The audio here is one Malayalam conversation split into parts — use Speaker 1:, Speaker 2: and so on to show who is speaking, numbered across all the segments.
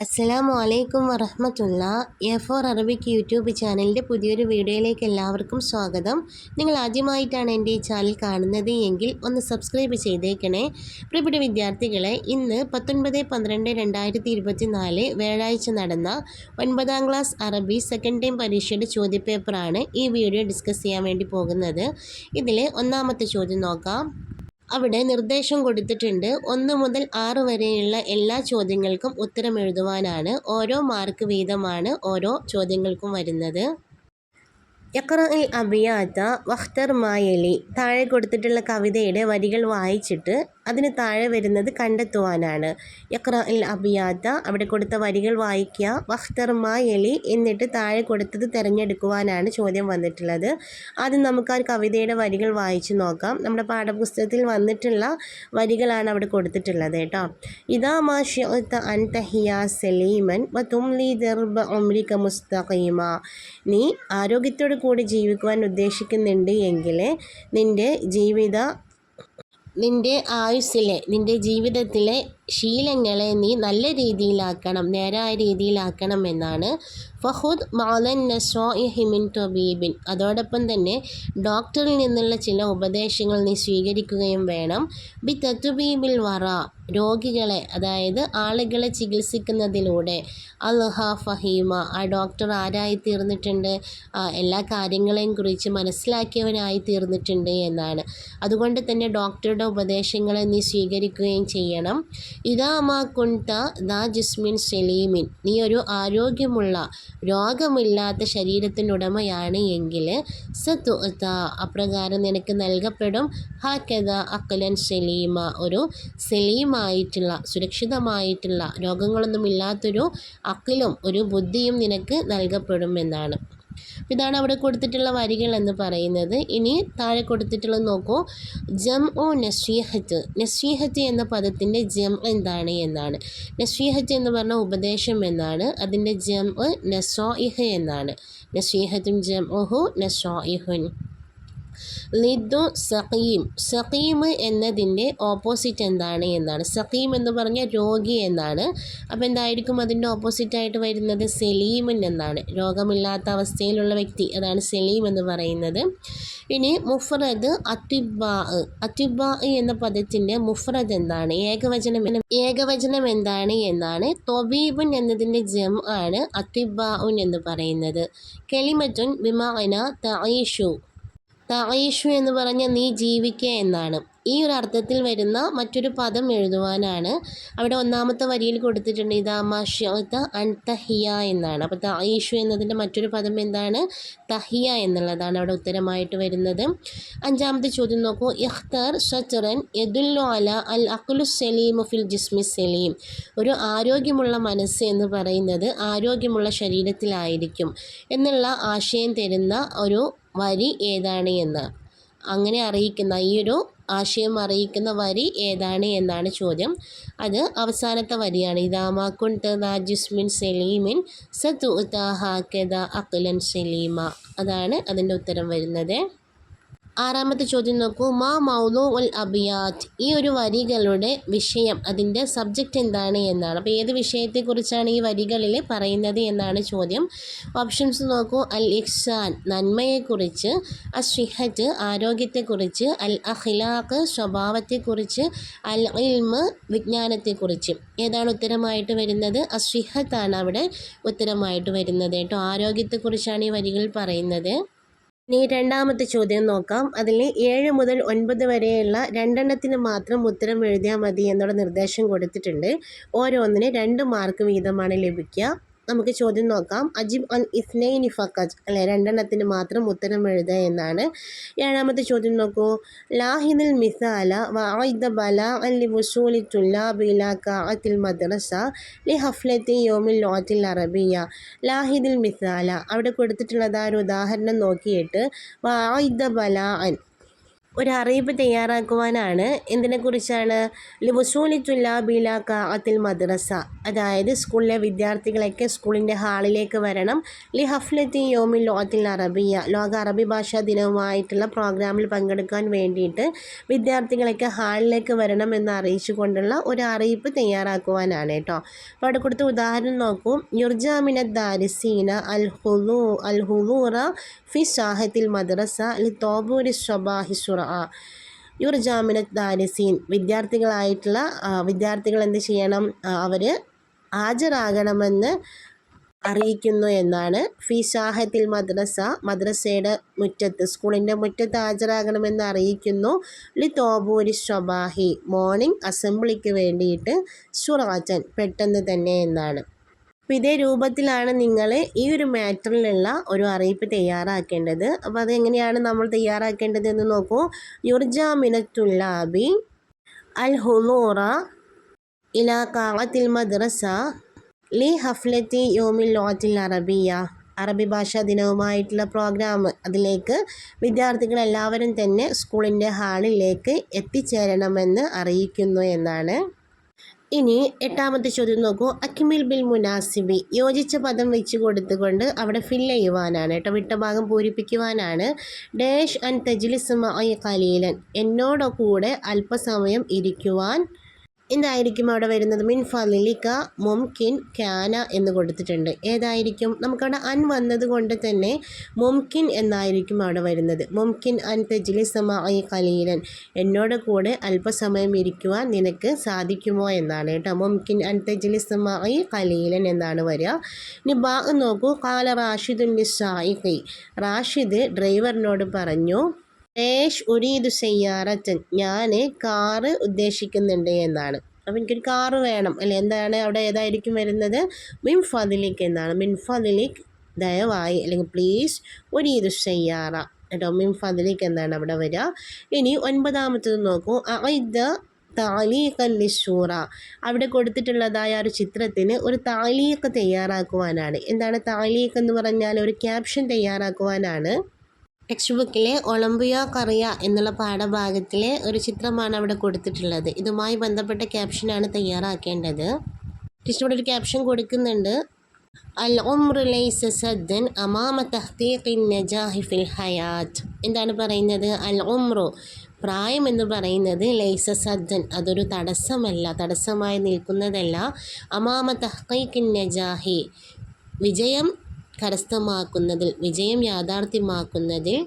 Speaker 1: അസ്സലാമു അലൈക്കും വറഹ്മത്തുള്ള A4 അറബിക് യൂട്യൂബ് ചാനലിൻ്റെ പുതിയൊരു വീഡിയോയിലേക്ക് എല്ലാവർക്കും സ്വാഗതം. നിങ്ങൾ ആദ്യമായിട്ടാണ് എൻ്റെ ഈ ചാനൽ കാണുന്നത് എങ്കിൽ ഒന്ന് സബ്സ്ക്രൈബ് ചെയ്തേക്കണേ. പ്രിയപ്പെട്ട വിദ്യാർത്ഥികളെ, ഇന്ന് 19/12/2024 വ്യാഴാഴ്ച നടന്ന 9ാം ക്ലാസ് അറബി സെക്കൻഡ് ടൈം പരീക്ഷയുടെ ചോദ്യപേപ്പറാണ് ഈ വീഡിയോ ഡിസ്കസ് ചെയ്യാൻ വേണ്ടി പോകുന്നത്. ഇതിൽ ഒന്നാമത്തെ ചോദ്യം നോക്കാം. അവിടെ നിർദ്ദേശം കൊടുത്തിട്ടുണ്ട് 1 മുതൽ 6 വരെയുള്ള എല്ലാ ചോദ്യങ്ങൾക്കും ഉത്തരം എഴുതുവാനാണ്. ഓരോ മാർക്ക് വീതമാണ് ഓരോ ചോദ്യങ്ങൾക്കും വരുന്നത്. യഖ്റഇൽ അബിയാത വഖ്തർ മായലി, താഴെ കൊടുത്തിട്ടുള്ള കവിതയുടെ വരികൾ വായിച്ചിട്ട് അതിന് താഴെ വരുന്നത് കണ്ടെത്തുവാനാണ്. യഖ്റഇൽ അബിയാത, അവിടെ കൊടുത്ത വരികൾ വായിക്കുക. വഖ്തർ മായലി, എന്നിട്ട് താഴെ കൊടുത്തത് തിരഞ്ഞെടുക്കുവാനാണ് ചോദ്യം വന്നിട്ടുള്ളത്. ആദ്യം നമുക്ക് ആ കവിതയുടെ വരികൾ വായിച്ചു നോക്കാം. നമ്മുടെ പാഠപുസ്തകത്തിൽ വന്നിട്ടുള്ള വരികളാണ് അവിടെ കൊടുത്തിട്ടുള്ളത് കേട്ടോ. ഇദാ മാ ശിഅത അൻ തഹിയ സലീമൻ വ തുംലി ദർബ ഉംരിക മുസ്തഖീമ, നീ ആരോഗ്യത്തോട് കൂടി ജീവിക്കുവാൻ ഉദ്ദേശിക്കുന്നുണ്ട് എങ്കിൽ നിൻ്റെ ആയുസ്സിലെ, നിൻ്റെ ജീവിതത്തിലെ ശീലങ്ങളെ നീ നല്ല രീതിയിലാക്കണം, നേരായ രീതിയിലാക്കണം എന്നാണ്. ഫഹുദ് മാലൻ നസ്വാഇഹി മിൻ തബീബിൻ, അതോടൊപ്പം തന്നെ ഡോക്ടറിൽ നിന്നുള്ള ചില ഉപദേശങ്ങൾ നീ സ്വീകരിക്കുകയും വേണം. ബി തത്ബീബിൽ വറ, രോഗികളെ, അതായത് ആളുകളെ ചികിത്സിക്കുന്നതിലൂടെ. അൽഹ ഫഹീമ, ആ ഡോക്ടർ ആരായി തീർന്നിട്ടുണ്ട്? എല്ലാ കാര്യങ്ങളെയും കുറിച്ച് മനസ്സിലാക്കിയവനായി തീർന്നിട്ടുണ്ട് എന്നാണ്. അതുകൊണ്ട് തന്നെ ഡോക്ടറുടെ ഉപദേശങ്ങളെ നീ സ്വീകരിക്കുകയും ചെയ്യണം. ഇദാ മാ കുൻത ദാ ജിസ്മിൻ സലീമിൻ, നീ ഒരു ആരോഗ്യമുള്ള, രോഗമില്ലാത്ത ശരീരത്തിനുടമയാണ് എങ്കിൽ സതുഅത, അപ്രകാരം നിനക്ക് നൽകപ്പെടും. ഹാക്കദ അഖ്ലൻ സലീമ, ഒരു സലീമായിട്ടുള്ള, സുരക്ഷിതമായിട്ടുള്ള, രോഗങ്ങളൊന്നുമില്ലാത്തൊരു അഖിലും ഒരു ബുദ്ധിയും നിനക്ക് നൽകപ്പെടും എന്നാണ്. ഇതാണ് അവിടെ കൊടുത്തിട്ടുള്ള വരികൾ എന്ന് പറയുന്നത്. ഇനി താഴെ കൊടുത്തിട്ടുള്ളത് നോക്കൂ. ജംഉ നസീഹത്ത്, നസീഹത്ത് എന്ന പദത്തിൻ്റെ ജം എന്താണ് എന്നാണ്. നസീഹത്ത് എന്ന് പറഞ്ഞാൽ ഉപദേശം എന്നാണ്. അതിൻ്റെ ജംഉ നസാഇഹ് എന്നാണ്. നസീഹത്തും ജംഉഹു നസാഇഹുൻ. ലിദ്ദു സഖീം, സഖീം എന്നതിൻ്റെ ഓപ്പോസിറ്റ് എന്താണ് എന്നാണ്. സഖീം എന്ന് പറഞ്ഞാൽ രോഗി എന്നാണ്. അപ്പോൾ എന്തായിരിക്കും അതിൻ്റെ ഓപ്പോസിറ്റായിട്ട് വരുന്നത്? സലീമൻ എന്നാണ്. രോഗമില്ലാത്ത അവസ്ഥയിലുള്ള വ്യക്തി, അതാണ് സലീം എന്ന് പറയുന്നത്. ഇനി മുഫ്രദ് അത്തിബാ, അത്തിബാ എന്ന പദത്തിൻ്റെ മുഫ്രദ് എന്താണ്? ഏകവചനം എന്താണ് എന്നാണ്. തൊബീബുൻ എന്നതിൻ്റെ ജം ആണ് അത്തിബാഉൻ എന്ന് പറയുന്നത്. കലിമത്തുൻ ബിമഅന തഈഷു, തഈഷു എന്ന് പറഞ്ഞാൽ നീ ജീവിക്കുക എന്നാണ്. ഈ ഒരു അർത്ഥത്തിൽ വരുന്ന മറ്റൊരു പദം എഴുതുവാനാണ്. അവിടെ ഒന്നാമത്തെ വരിയിൽ കൊടുത്തിട്ടുണ്ട് ഇദാ മാ ശിഅത അൻ തഹിയ എന്നാണ്. അപ്പോൾ തഈഷു എന്നതിൻ്റെ മറ്റൊരു പദം എന്താണ്? തഹിയ എന്നുള്ളതാണ് അവിടെ ഉത്തരമായിട്ട് വരുന്നത്. അഞ്ചാമത്തെ ചോദ്യം നോക്കൂ. ഇഖ്തർ ഷത്റൻ യദുല്ലു അല അൽ അഖ്ലു സലീമു ഫിൽ ജിസ്മി സലീം, ഒരു ആരോഗ്യമുള്ള മനസ്സ് എന്ന് പറയുന്നത് ആരോഗ്യമുള്ള ശരീരത്തിലായിരിക്കും എന്നുള്ള ആശയം തരുന്ന ഒരു വരി ഏതാണ് എന്ന്, അങ്ങനെ അറിയിക്കുന്ന, ഈ ഒരു ആശയം അറിയിക്കുന്ന വരി ഏതാണ് എന്നാണ് ചോദ്യം. അത് അവസാനത്തെ വരിയാണ്. ഇദാ മാ കുൻത ദാ ജിസ്മിൻ സലീമിൻ സതുഅത ഹാകദ അഖ്ലൻ സലീമ, അതാണ് അതിൻ്റെ ഉത്തരം വരുന്നത്. ആറാമത്തെ ചോദ്യം നോക്കൂ. മാ മൗലു ഉൽ അബിയാത്ത്, ഈ ഒരു വരികളുടെ വിഷയം, അതിൻ്റെ സബ്ജക്റ്റ് എന്താണ് എന്നാണ്. അപ്പോൾ ഏത് വിഷയത്തെക്കുറിച്ചാണ് ഈ വരികളിൽ പറയുന്നത് എന്നാണ് ചോദ്യം. ഓപ്ഷൻസ് നോക്കൂ. അൽ ഇഹ്സാൻ, നന്മയെക്കുറിച്ച്. അസ്വിഹത്ത്, ആരോഗ്യത്തെക്കുറിച്ച്. അൽ അഖ്ലാഖ്, സ്വഭാവത്തെക്കുറിച്ച്. അൽ ഇൽമ്, വിജ്ഞാനത്തെക്കുറിച്ച്. ഏതാണ് ഉത്തരമായിട്ട് വരുന്നത്? അസ്വിഹത്താണ് അവിടെ ഉത്തരമായിട്ട് വരുന്നത് കേട്ടോ. ആരോഗ്യത്തെക്കുറിച്ചാണ് ഈ വരികൾ പറയുന്നത്. ഇനി രണ്ടാമത്തെ ചോദ്യം നോക്കാം. അതിൽ 7 മുതൽ 9 വരെയുള്ള രണ്ടെണ്ണത്തിന് മാത്രം ഉത്തരം എഴുതിയാൽ മതി എന്നുള്ള നിർദ്ദേശം കൊടുത്തിട്ടുണ്ട്. ഓരോന്നിന് 2 മാർക്ക് വീതമാണ് ലഭിക്കുക. നമുക്ക് ചോദ്യം നോക്കാം. അജിബ് അൻ ഇസ്നൈനി ഫഖത്ത്, അല്ലെ, രണ്ടെണ്ണത്തിന് മാത്രം ഉത്തരം എഴുതുക എന്നാണ്. ഏഴാമത്തെ ചോദ്യം നോക്കൂ. ലാഹിദിൽ മിസാല വഅഇദ ബലാഅൻ ലിവുസൂലി തുല്ലാബി ഇലാ ഖാഅത്തിൽ മദ്രസ ലി ഹഫ്ലത്തി യൗമിൽ ലുഗത്തിൽ അറബിയ. ലാഹിദിൽ മിസാല, അവിടെ കൊടുത്തിട്ടുള്ളത് ആ ഒരു ഉദാഹരണം നോക്കിയിട്ട് വഅഇദ ബലാഅൻ, ഒരു അറിയിപ്പ് തയ്യാറാക്കുവാനാണ്. എന്തിനെക്കുറിച്ചാണ്? ലിവുസൂലി തുല്ലാബില കാഅത്തിൽ മദ്രസ, അതായത് സ്കൂളിലെ വിദ്യാർത്ഥികളൊക്കെ സ്കൂളിൻ്റെ ഹാളിലേക്ക് വരണം. ലി ഹഫ്ലത്തി യോമിൽ ലോകത്തിൽ അറബിയ, ലോക അറബി ഭാഷാ ദിനവുമായിട്ടുള്ള പ്രോഗ്രാമിൽ പങ്കെടുക്കാൻ വേണ്ടിയിട്ട് വിദ്യാർത്ഥികളൊക്കെ ഹാളിലേക്ക് വരണം എന്ന് അറിയിച്ചു കൊണ്ടുള്ള ഒരു അറിയിപ്പ് തയ്യാറാക്കുവാനാണ് കേട്ടോ. അപ്പോൾ അവിടെ കൊടുത്ത ഉദാഹരണം നോക്കൂ. യുർജാമിന ദാരിസീന അൽ ഹുദൂറ ഫി സാഹത്തിൽ മദ്രസ ലി തോബൂരി സ്വബാഹി സുറ. യുർജാമിന ദാരിസീൻ, വിദ്യാർത്ഥികൾ എന്ത് ചെയ്യണം? അവർ ഹാജരാകണമെന്ന് അറിയിക്കുന്നു എന്നാണ്. ഫി സാഹത്തിൽ മദ്രസ, മദ്രസയുടെ മുറ്റത്ത്, സ്കൂളിൻ്റെ മുറ്റത്ത് ഹാജരാകണമെന്ന് അറിയിക്കുന്നു. ലി തോബൂരി സ്വബാഹി, മോർണിംഗ് അസംബ്ലിക്ക് വേണ്ടിയിട്ട്, സുറാറ്റൻ, പെട്ടെന്ന് തന്നെ എന്നാണ്. അപ്പോൾ ഇതേ രൂപത്തിലാണ് നിങ്ങൾ ഈ ഒരു മാറ്ററിലുള്ള ഒരു അറിയിപ്പ് തയ്യാറാക്കേണ്ടത്. അപ്പോൾ അതെങ്ങനെയാണ് നമ്മൾ തയ്യാറാക്കേണ്ടത് എന്ന് നോക്കൂ. യുർജാ മിനത്തുല്ലാബി അൽ ഹുലൂറ ഇലാ ഖാഅത്തിൽ മദ്രസ ലി ഹഫ്ലത്തി യോമിൽ ലോകത്തിൽ അറബിയ, അറബി ഭാഷാ ദിനവുമായിട്ടുള്ള പ്രോഗ്രാം, അതിലേക്ക് വിദ്യാർത്ഥികൾ എല്ലാവരും തന്നെ സ്കൂളിൻ്റെ ഹാളിലേക്ക് എത്തിച്ചേരണമെന്ന് അറിയിക്കുന്നു എന്നാണ്. ഇനി എട്ടാമത്തെ ചോദ്യം നോക്കൂ. അക്മിൽ ബിൽ മുനാസിബി, യോജിച്ച പദം വെച്ച് കൊടുത്തുകൊണ്ട് അവിടെ ഫില്ല് ചെയ്യുവാനാണ് കേട്ടോ, വിട്ട ഭാഗം പൂരിപ്പിക്കുവാനാണ്. ഡാഷ് അൻ തജ്ലിസ് മഅി ഖലീലൻ, എന്നോട് കൂടെ അല്പസമയം ഇരിക്കുവാൻ. എന്തായിരിക്കും അവിടെ വരുന്നത്? മിൻ ഫലിക മുംകിൻ ക്യാന എന്ന് കൊടുത്തിട്ടുണ്ട്. ഏതായിരിക്കും? നമുക്കവിടെ അൻ വന്നത് കൊണ്ട് തന്നെ മുംകിൻ എന്നായിരിക്കും അവിടെ വരുന്നത്. മുംകിൻ അൻ തജ്ലിസ് മഅി ഖലീലൻ, എന്നോട് കൂടെ അല്പസമയം ഇരിക്കുവാൻ നിനക്ക് സാധിക്കുമോ എന്നാണ് കേട്ടോ. മുംകിൻ അൻ തജ്ലിസ് മഅി ഖലീലൻ എന്നാണ് വരിക. ഇനി ബാ നോക്കൂ. ഖാല റാഷിദുൻ ലിസ്സായിഖി, റാഷിദ് ഡ്രൈവറിനോട് പറഞ്ഞു. ഡാഷ് ഉരീദു സയ്യാറത്തൻ, ഞാൻ കാറ് ഉദ്ദേശിക്കുന്നുണ്ട് എന്നാണ്. അപ്പോൾ എനിക്കൊരു കാറ് വേണം അല്ലേ? എന്താണ് അവിടെ ഏതായിരിക്കും വരുന്നത്? മിൻ ഫദിലിക് എന്നാണ്. മിൻ ഫദിലിക്, ദയവായി, അല്ലെങ്കിൽ പ്ലീസ്, ഉരീദു സയ്യാറ കേട്ടോ. മിൻ ഫദിലിക് എന്നാണ് അവിടെ വരിക. ഇനി ഒൻപതാമത്തത് നോക്കൂ. അഇദ താലീഖൻ ലിസ്സൂറ, അവിടെ കൊടുത്തിട്ടുള്ളതായ ഒരു ചിത്രത്തിന് ഒരു താലീഖ് തയ്യാറാക്കുവാനാണ്. എന്താണ് താലീഖ് എന്ന് പറഞ്ഞാൽ? ഒരു ക്യാപ്ഷൻ തയ്യാറാക്കുവാനാണ്. ടെക്സ്റ്റ് ബുക്കിലെ ഒളമ്പിയ കറിയ എന്നുള്ള പാഠഭാഗത്തിലെ ഒരു ചിത്രമാണ് അവിടെ കൊടുത്തിട്ടുള്ളത്. ഇതുമായി ബന്ധപ്പെട്ട ക്യാപ്ഷനാണ് തയ്യാറാക്കേണ്ടത്. ടെക്സ്റ്റ് ഇവിടെ ഒരു ക്യാപ്ഷൻ കൊടുക്കുന്നുണ്ട്. അൽ ഉംറു ലൈസ സദ്ദൻ അമാമ തഹ്ഖീഖിൻ നജാഹി ഫിൽ ഹയാത്ത്. എന്താണ് പറയുന്നത്? അൽ ഉംറു, പ്രായം എന്ന് പറയുന്നത്, ലൈസ സദ്ദൻ, അതൊരു തടസ്സമല്ല, തടസ്സമായി നിൽക്കുന്നതല്ല. അമാമ തഹ്ഖീഖിൻ നജാഹി, വിജയം കരസ്ഥമാക്കുന്നതിൽ, വിജയം യാഥാർത്ഥ്യമാക്കുന്നതിൽ,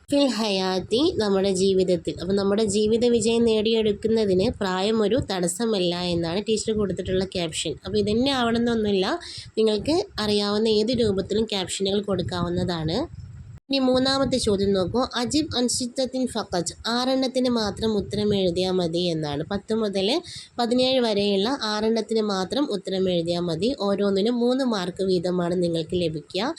Speaker 1: ഫിൽ ഹയാത്തി, നമ്മുടെ ജീവിതത്തിൽ. അപ്പോൾ നമ്മുടെ ജീവിത വിജയം നേടിയെടുക്കുന്നതിന് പ്രായം ഒരു തടസ്സമല്ല എന്നാണ് ടീച്ചർ കൊടുത്തിട്ടുള്ള ക്യാപ്ഷൻ. അപ്പോൾ ഇതന്നെ ആവണമെന്നൊന്നുമില്ല, നിങ്ങൾക്ക് അറിയാവുന്ന ഏത് രൂപത്തിലും ക്യാപ്ഷനുകൾ കൊടുക്കാവുന്നതാണ്. ഇനി മൂന്നാമത്തെ ചോദ്യം നോക്കൂ. അജിബ് അൻസിത്തത്തിൻ ഫഖത്ത്, 6 മാത്രം ഉത്തരം എഴുതിയാൽ മതി എന്നാണ്. 10 മുതൽ 17 വരെയുള്ള 6 മാത്രം ഉത്തരം എഴുതിയാൽ മതി. ഓരോന്നിനും 3 മാർക്ക് വീതമാണ് നിങ്ങൾക്ക് ലഭിക്കുക.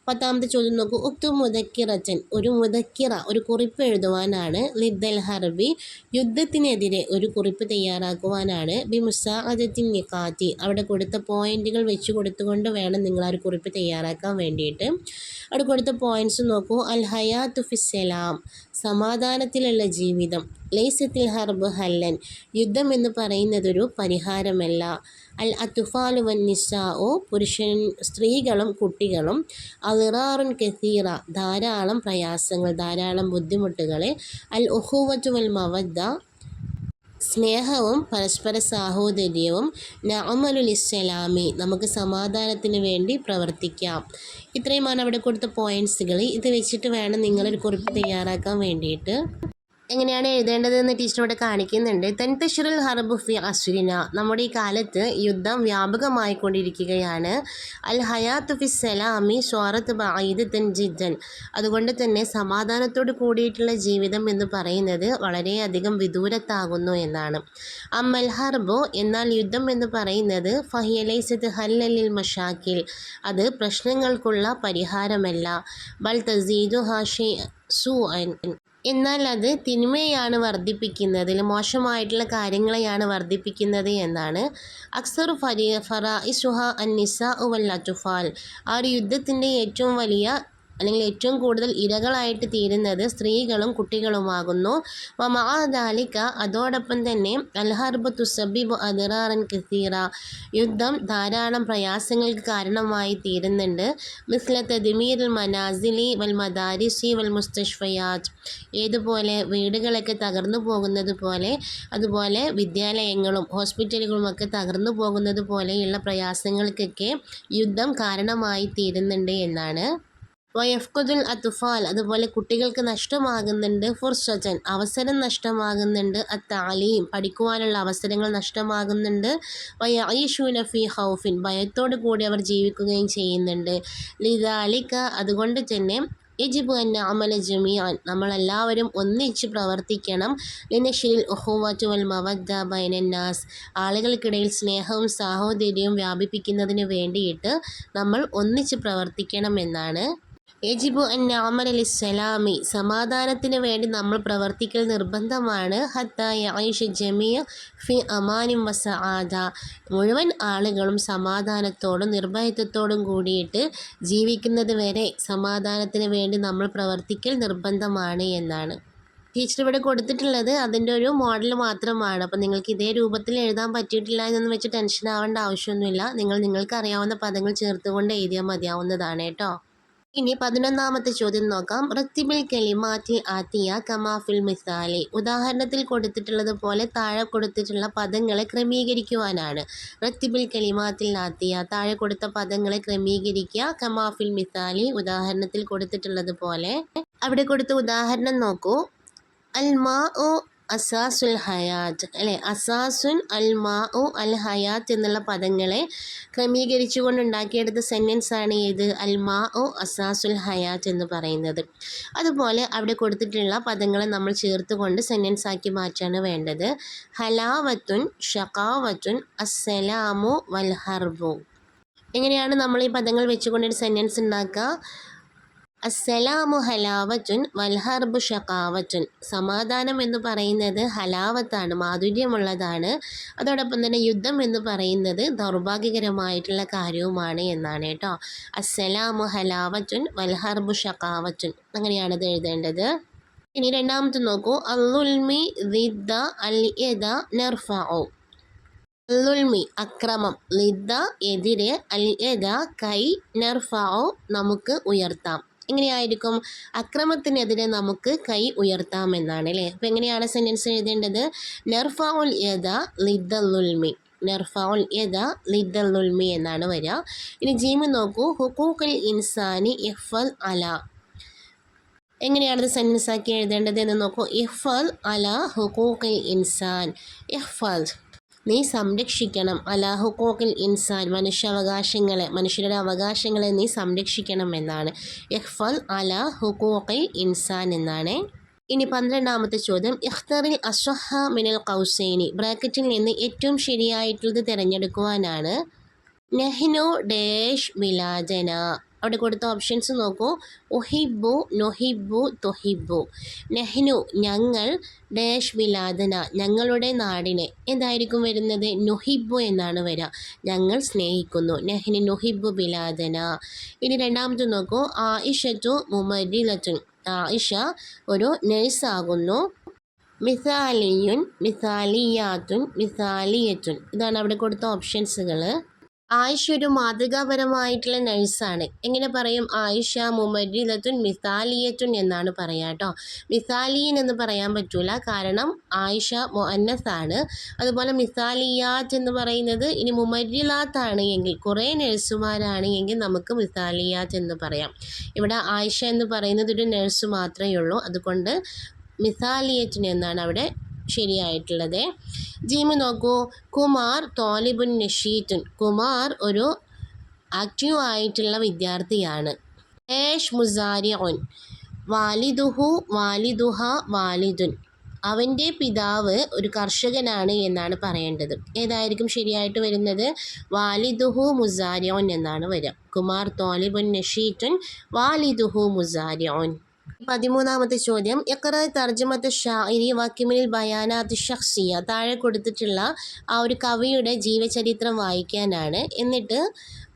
Speaker 1: 10ാമത്തെ ചോദ്യം നോക്കൂ. ഉക്തു മുദക്കിറച്ചൻ, ഒരു മുദക്കിറ, ഒരു കുറിപ്പ് എഴുതുവാനാണ്. ലിദ്ദൽ ഹർബി, യുദ്ധത്തിനെതിരെ ഒരു കുറിപ്പ് തയ്യാറാക്കുവാനാണ്. ബി മുസാഅദത്തിൻ നിഖാത്തി, അവിടെ കൊടുത്ത പോയിന്റുകൾ വെച്ച് കൊടുത്തുകൊണ്ട് വേണം നിങ്ങൾ ആ ഒരു കുറിപ്പ് തയ്യാറാക്കാൻ വേണ്ടിയിട്ട്. അവിടെ കൊടുത്ത പോയിന്റ്സ് നോക്കൂ. അൽ ഹയാത്തു ഫിസ്സലാം, സമാധാനത്തിലുള്ള ജീവിതം. ലൈസത്തിൽ ഹർബ് ഹല്ലൻ, യുദ്ധം എന്ന് പറയുന്നതൊരു പരിഹാരമല്ല. അൽ അത്തുഫാലു വൻ നിസാഉ, സ്ത്രീകളും കുട്ടികളും. അളിറാറുൻ കസീറ, ധാരാളം പ്രയാസങ്ങൾ, ധാരാളം ബുദ്ധിമുട്ടുകൾ. അൽ ഉഖുവത്തു വൽ മവദ്ദ, സ്നേഹവും പരസ്പര സാഹോദര്യവും. നഅമലുൽ ഇസ്ലാമി, നമുക്ക് സമാധാനത്തിന് വേണ്ടി പ്രവർത്തിക്കാം. ഇത്രയുമാണ് അവിടെ കൊടുത്ത പോയിന്റ്സുകൾ. ഇത് വെച്ചിട്ട് വേണം നിങ്ങളൊരു കുറിപ്പ് തയ്യാറാക്കാൻ വേണ്ടിയിട്ട്. എങ്ങനെയാണ് എഴുതേണ്ടതെന്ന് ടീച്ചർ ഇവിടെ കാണിക്കുന്നുണ്ട്. തൻതശിറുൽ ഹർബു ഫി അസ്രിന, നമ്മുടെ ഈ കാലത്ത് യുദ്ധം വ്യാപകമായിക്കൊണ്ടിരിക്കുകയാണ്. അൽ ഹയാത്തു ഫി സലാമി സ്വാറത്ത് ബഈദത്തൻ ജിദ്ദൻ, അതുകൊണ്ട് തന്നെ സമാധാനത്തോട് കൂടിയിട്ടുള്ള ജീവിതം എന്ന് പറയുന്നത് വളരെയധികം വിദൂരത്താകുന്നു എന്നാണ്. അമ്മൽ ഹർബു, എന്നാൽ യുദ്ധം എന്ന് പറയുന്നത് ഫഹിയ ലൈസത്ത് ഹല്ലലിൽ മഷാക്കിൽ, അത് പ്രശ്നങ്ങൾക്കുള്ള പരിഹാരമല്ല. ബൽ തസീദു ഹാഷി സൂഅൻ, എന്നാൽ അത് തിന്മയാണ് വർദ്ധിപ്പിക്കുന്നത്, മോശമായിട്ടുള്ള കാര്യങ്ങളെയാണ് വർദ്ധിപ്പിക്കുന്നത് എന്നാണ്. അക്സറു ഫറാഇസുഹ അൻ നിസാഉ വൽ അത്ഫാൽ, ആ ഒരു യുദ്ധത്തിൻ്റെ ഏറ്റവും വലിയ അല്ലെങ്കിൽ ഏറ്റവും കൂടുതൽ ഇരകളായിട്ട് തീരുന്നത് സ്ത്രീകളും കുട്ടികളുമാകുന്നു. വമഅദാലിക അതോടൊപ്പം തന്നെ അൽഹർബു തുസബിബു അദ്റാറൻ കസീറ യുദ്ധം ധാരാളം പ്രയാസങ്ങൾക്ക് കാരണമായി തീരുന്നുണ്ട്. മിസ്ല തദ്മീറുൽ മനാസിലി വൽ മദാരിസി വൽ മുസ്തഷ്ഫയാത്ത് ഏതുപോലെ വീടുകളൊക്കെ തകർന്നു പോകുന്നത് പോലെ അതുപോലെ വിദ്യാലയങ്ങളും ഹോസ്പിറ്റലുകളുമൊക്കെ തകർന്നു പോകുന്നത് പോലെയുള്ള പ്രയാസങ്ങൾക്കൊക്കെ യുദ്ധം കാരണമായി തീരുന്നുണ്ട് എന്നാണ്. വയഫ്കുദുൽ അത്ഫാൽ അതുപോലെ കുട്ടികൾക്ക് നഷ്ടമാകുന്നുണ്ട്. ഫുർസത്തൻ അവസരം നഷ്ടമാകുന്നുണ്ട്. അത്താലീം പഠിക്കുവാനുള്ള അവസരങ്ങൾ നഷ്ടമാകുന്നുണ്ട്. വയഈഷൂന ഫീ ഖൗഫിൻ ഭയത്തോടു കൂടി അവർ ജീവിക്കുകയും ചെയ്യുന്നുണ്ട്. ലിദാലിക അതുകൊണ്ട് തന്നെ യജിബു അൻ നഅമല ജമീഅൻ നമ്മളെല്ലാവരും ഒന്നിച്ച് പ്രവർത്തിക്കണം. ലിനശ്രിൽ ഉഖുവത വൽ മവദ്ദ ബൈനൻ നാസ് ആളുകൾക്കിടയിൽ സ്നേഹവും സാഹോദര്യവും വ്യാപിപ്പിക്കുന്നതിന് വേണ്ടിയിട്ട് നമ്മൾ ഒന്നിച്ച് പ്രവർത്തിക്കണം എന്നാണ്. യജിബു അൻ നഅമല ലിസ്സലാമി സമാധാനത്തിന് വേണ്ടി നമ്മൾ പ്രവർത്തിക്കൽ നിർബന്ധമാണ്. ഹത്താ യഈഷ ജമീഅ ഫി അമാനിൻ വസആദ മുഴുവൻ ആളുകളും സമാധാനത്തോടും നിർഭയത്വത്തോടും കൂടിയിട്ട് ജീവിക്കുന്നത് വരെ സമാധാനത്തിന് വേണ്ടി നമ്മൾ പ്രവർത്തിക്കൽ നിർബന്ധമാണ് എന്നാണ്. ടീച്ചർ ഇവിടെ കൊടുത്തിട്ടുള്ളത് അതിൻ്റെ ഒരു മോഡൽ മാത്രമാണ്. അപ്പോൾ നിങ്ങൾക്ക് ഇതേ രൂപത്തിൽ എഴുതാൻ പറ്റിയിട്ടില്ല എന്നൊന്നും വെച്ച് ടെൻഷൻ ആവേണ്ട ആവശ്യമൊന്നുമില്ല. നിങ്ങൾക്ക് അറിയാവുന്ന പദങ്ങൾ ചേർത്തുകൊണ്ട് എഴുതിയാൽ മതിയാവുന്നതാണ് കേട്ടോ. ഇനി 11ാമത്തെ ചോദ്യം നോക്കാം. റത്തിബിൽ കലിമാറ്റിൽ ആത്തിയ കമാഫിൽ മിസാലി ഉദാഹരണത്തിൽ കൊടുത്തിട്ടുള്ളത് പോലെ താഴെ കൊടുത്തിട്ടുള്ള പദങ്ങളെ ക്രമീകരിക്കുവാനാണ്. റത്തിബിൽ കലിമാറ്റിൽ ആത്തിയ താഴെ കൊടുത്ത പദങ്ങളെ ക്രമീകരിക്കുക. കമാഫിൽ മിസാലി ഉദാഹരണത്തിൽ കൊടുത്തിട്ടുള്ളത് പോലെ. അവിടെ കൊടുത്ത ഉദാഹരണം നോക്കൂ. അൽമാ ഒ അസാസുൽ ഹയാത്ത് അല്ലേ, അസാസുൻ അൽമാഉ അൽ ഹയാത്ത് എന്നുള്ള പദങ്ങളെ ക്രമീകരിച്ചുകൊണ്ട് ഉണ്ടാക്കിയെടുത്ത സെൻറ്റൻസ് ആണ് ഏത് അൽമാഉ അസാസുൽ ഹയാത്ത് എന്ന് പറയുന്നത്. അതുപോലെ അവിടെ കൊടുത്തിട്ടുള്ള പദങ്ങളെ നമ്മൾ ചേർത്തുകൊണ്ട് സെൻറ്റൻസ് ആക്കി മാറ്റാണ് വേണ്ടത്. ഹലാവത്തുൻ ഷഖാവത്തുൻ അസ്സലാമു വൽ ഹർബു. എങ്ങനെയാണ് നമ്മൾ ഈ പദങ്ങൾ വെച്ചുകൊണ്ടൊരു സെൻറ്റൻസ് ഉണ്ടാക്കുക? അസ്സലാമു ഹലാവത്തുൻ വൽഹർബു ഷഖാവത്തുൻ സമാധാനം എന്ന് പറയുന്നത് ഹലാവത്താണ്, മാധുര്യമുള്ളതാണ്. അതോടൊപ്പം തന്നെ യുദ്ധം എന്ന് പറയുന്നത് ദൗർഭാഗ്യകരമായിട്ടുള്ള കാര്യവുമാണ് എന്നാണ് കേട്ടോ. അസ്സലാമു ഹലാവത്തുൻ വൽഹർബു ഷഖാവത്തുൻ അങ്ങനെയാണത് എഴുതേണ്ടത്. ഇനി രണ്ടാമത്തെ നോക്കൂ. അൽദുൽമി ദിദ്ദ അൽ യദ നർഫഉ അൽദുൽമി അക്രമം, ലിദ്ദ എതിരെ, അൽ യദ കൈ, നർഫഉ നമുക്ക് ഉയർത്താം. എങ്ങനെയായിരിക്കും? അക്രമത്തിനെതിരെ നമുക്ക് കൈ ഉയർത്താമെന്നാണ് അല്ലേ. അപ്പോൾ എങ്ങനെയാണ് സെൻറ്റൻസ് എഴുതേണ്ടത്? നർഫഉൽ യദ ലിദ്ദുൽമി നർഫഉൽ യദ ലിദ്ദുൽമി എന്നാണ് വരിക. ഇനി ജീമ് നോക്കൂ. ഹുഖൂഖുൽ ഇൻസാനി ഇഹ്ഫൽ അല എങ്ങനെയാണത് സെൻറ്റൻസ് ആക്കി എഴുതേണ്ടത് എന്ന് നോക്കൂ. ഇഹ്ഫൽ അല ഹുഖൂഖിൽ ഇൻസാൻ ഇഹ്ഫൽ നീ സംരക്ഷിക്കണം. അലാ ഹുഖൂഖിൽ ഇൻസാൻ മനുഷ്യരുടെ അവകാശങ്ങളെ നീ സംരക്ഷിക്കണം എന്നാണ്. ഇഹ്ഫൽ അലാ ഹുഖൂഖിൽ ഇൻസാൻ എന്നാണ്. ഇനി 12ാമത്തെ ചോദ്യം. ഇഖ്തറിൽ അസ്വഹ മിനൽ ഖൗസൈനി ബ്രാക്കറ്റിൽ നിന്ന് ഏറ്റവും ശരിയായിട്ടുള്ളത് തിരഞ്ഞെടുക്കുവാനാണ്. നെഹ്നു ഡേഷ് ബിലാദന അവിടെ കൊടുത്ത ഓപ്ഷൻസ് നോക്കൂ. ഉഹിബു, നൊഹിബു, തൊഹിബു. നെഹ്നു ഞങ്ങൾ, ഡേഷ് ബിലാദന ഞങ്ങളുടെ നാടിനെ. എന്തായിരിക്കും വരുന്നത്? നൊഹിബു എന്നാണ് വരിക. ഞങ്ങൾ സ്നേഹിക്കുന്നു. നെഹ്നു നൊഹിബു ബിലാദന. ഇനി രണ്ടാമത് നോക്കൂ. ആയിഷത്തു മുമരിലത്തുൻ ആയിഷ ഒരു നഴ്സാകുന്നു. മിസാലിയുൻ, മിസാലിയാത്തുൻ, മിസാലിയത്തുൻ ഇതാണ് അവിടെ കൊടുത്ത ഓപ്ഷൻസുകൾ. ആയിഷ ഒരു മാതൃകാപരമായിട്ടുള്ള നഴ്സാണ്. എങ്ങനെ പറയും? ആയിഷ മുമരിലത്തുൻ മിസാലിയത്തുൻ എന്നാണ് പറയാം കേട്ടോ. മിസാലിയൻ എന്ന് പറയാൻ പറ്റൂല, കാരണം ആയിഷ മുഅന്നസാണ്. അതുപോലെ മിസാലിയാത്ത് എന്ന് പറയുന്നത് ഇനി മുമരിലാത്താണ് എങ്കിൽ, കുറേ നഴ്സുമാരാണ് എങ്കിൽ നമുക്ക് മിസാലിയാത്ത് എന്ന് പറയാം. ഇവിടെ ആയിഷ എന്ന് പറയുന്നത് ഒരു നഴ്സ് മാത്രമേ ഉള്ളൂ, അതുകൊണ്ട് മിസാലിയത്തുൻ എന്നാണ് അവിടെ ശരിയായിട്ടുള്ളത്. ജീമ് നോക്കൂ. കുമാർ തോലിബുൻ നഷീത്തുൻ കുമാർ ഒരു ആക്റ്റീവ് ആയിട്ടുള്ള വിദ്യാർത്ഥിയാണ്. ഏഷ് മുസാരിഉൻ വാലിദുഹു വാലിദുഹ വാലിദുൻ അവൻ്റെ പിതാവ് ഒരു കർഷകനാണ് എന്നാണ് പറയേണ്ടത്. ഏതായിരിക്കും ശരിയായിട്ട് വരുന്നത്? വാലിദുഹു മുസാരിഉൻ എന്നാണ് വരിക. കുമാർ തോലിബുൻ നഷീത്തുൻ വാലിദുഹു മുസാരിഉൻ. 13ാമത്തെ ചോദ്യം. ഇഖ്റ തർജമത്ത് ഷാഇരി വക്കിമിൽ ബയാനാത്ത് ഷഖ്സിയ താഴെ കൊടുത്തിട്ടുള്ള ആ ഒരു കവിയുടെ ജീവചരിത്രം വായിക്കാനാണ്. എന്നിട്ട്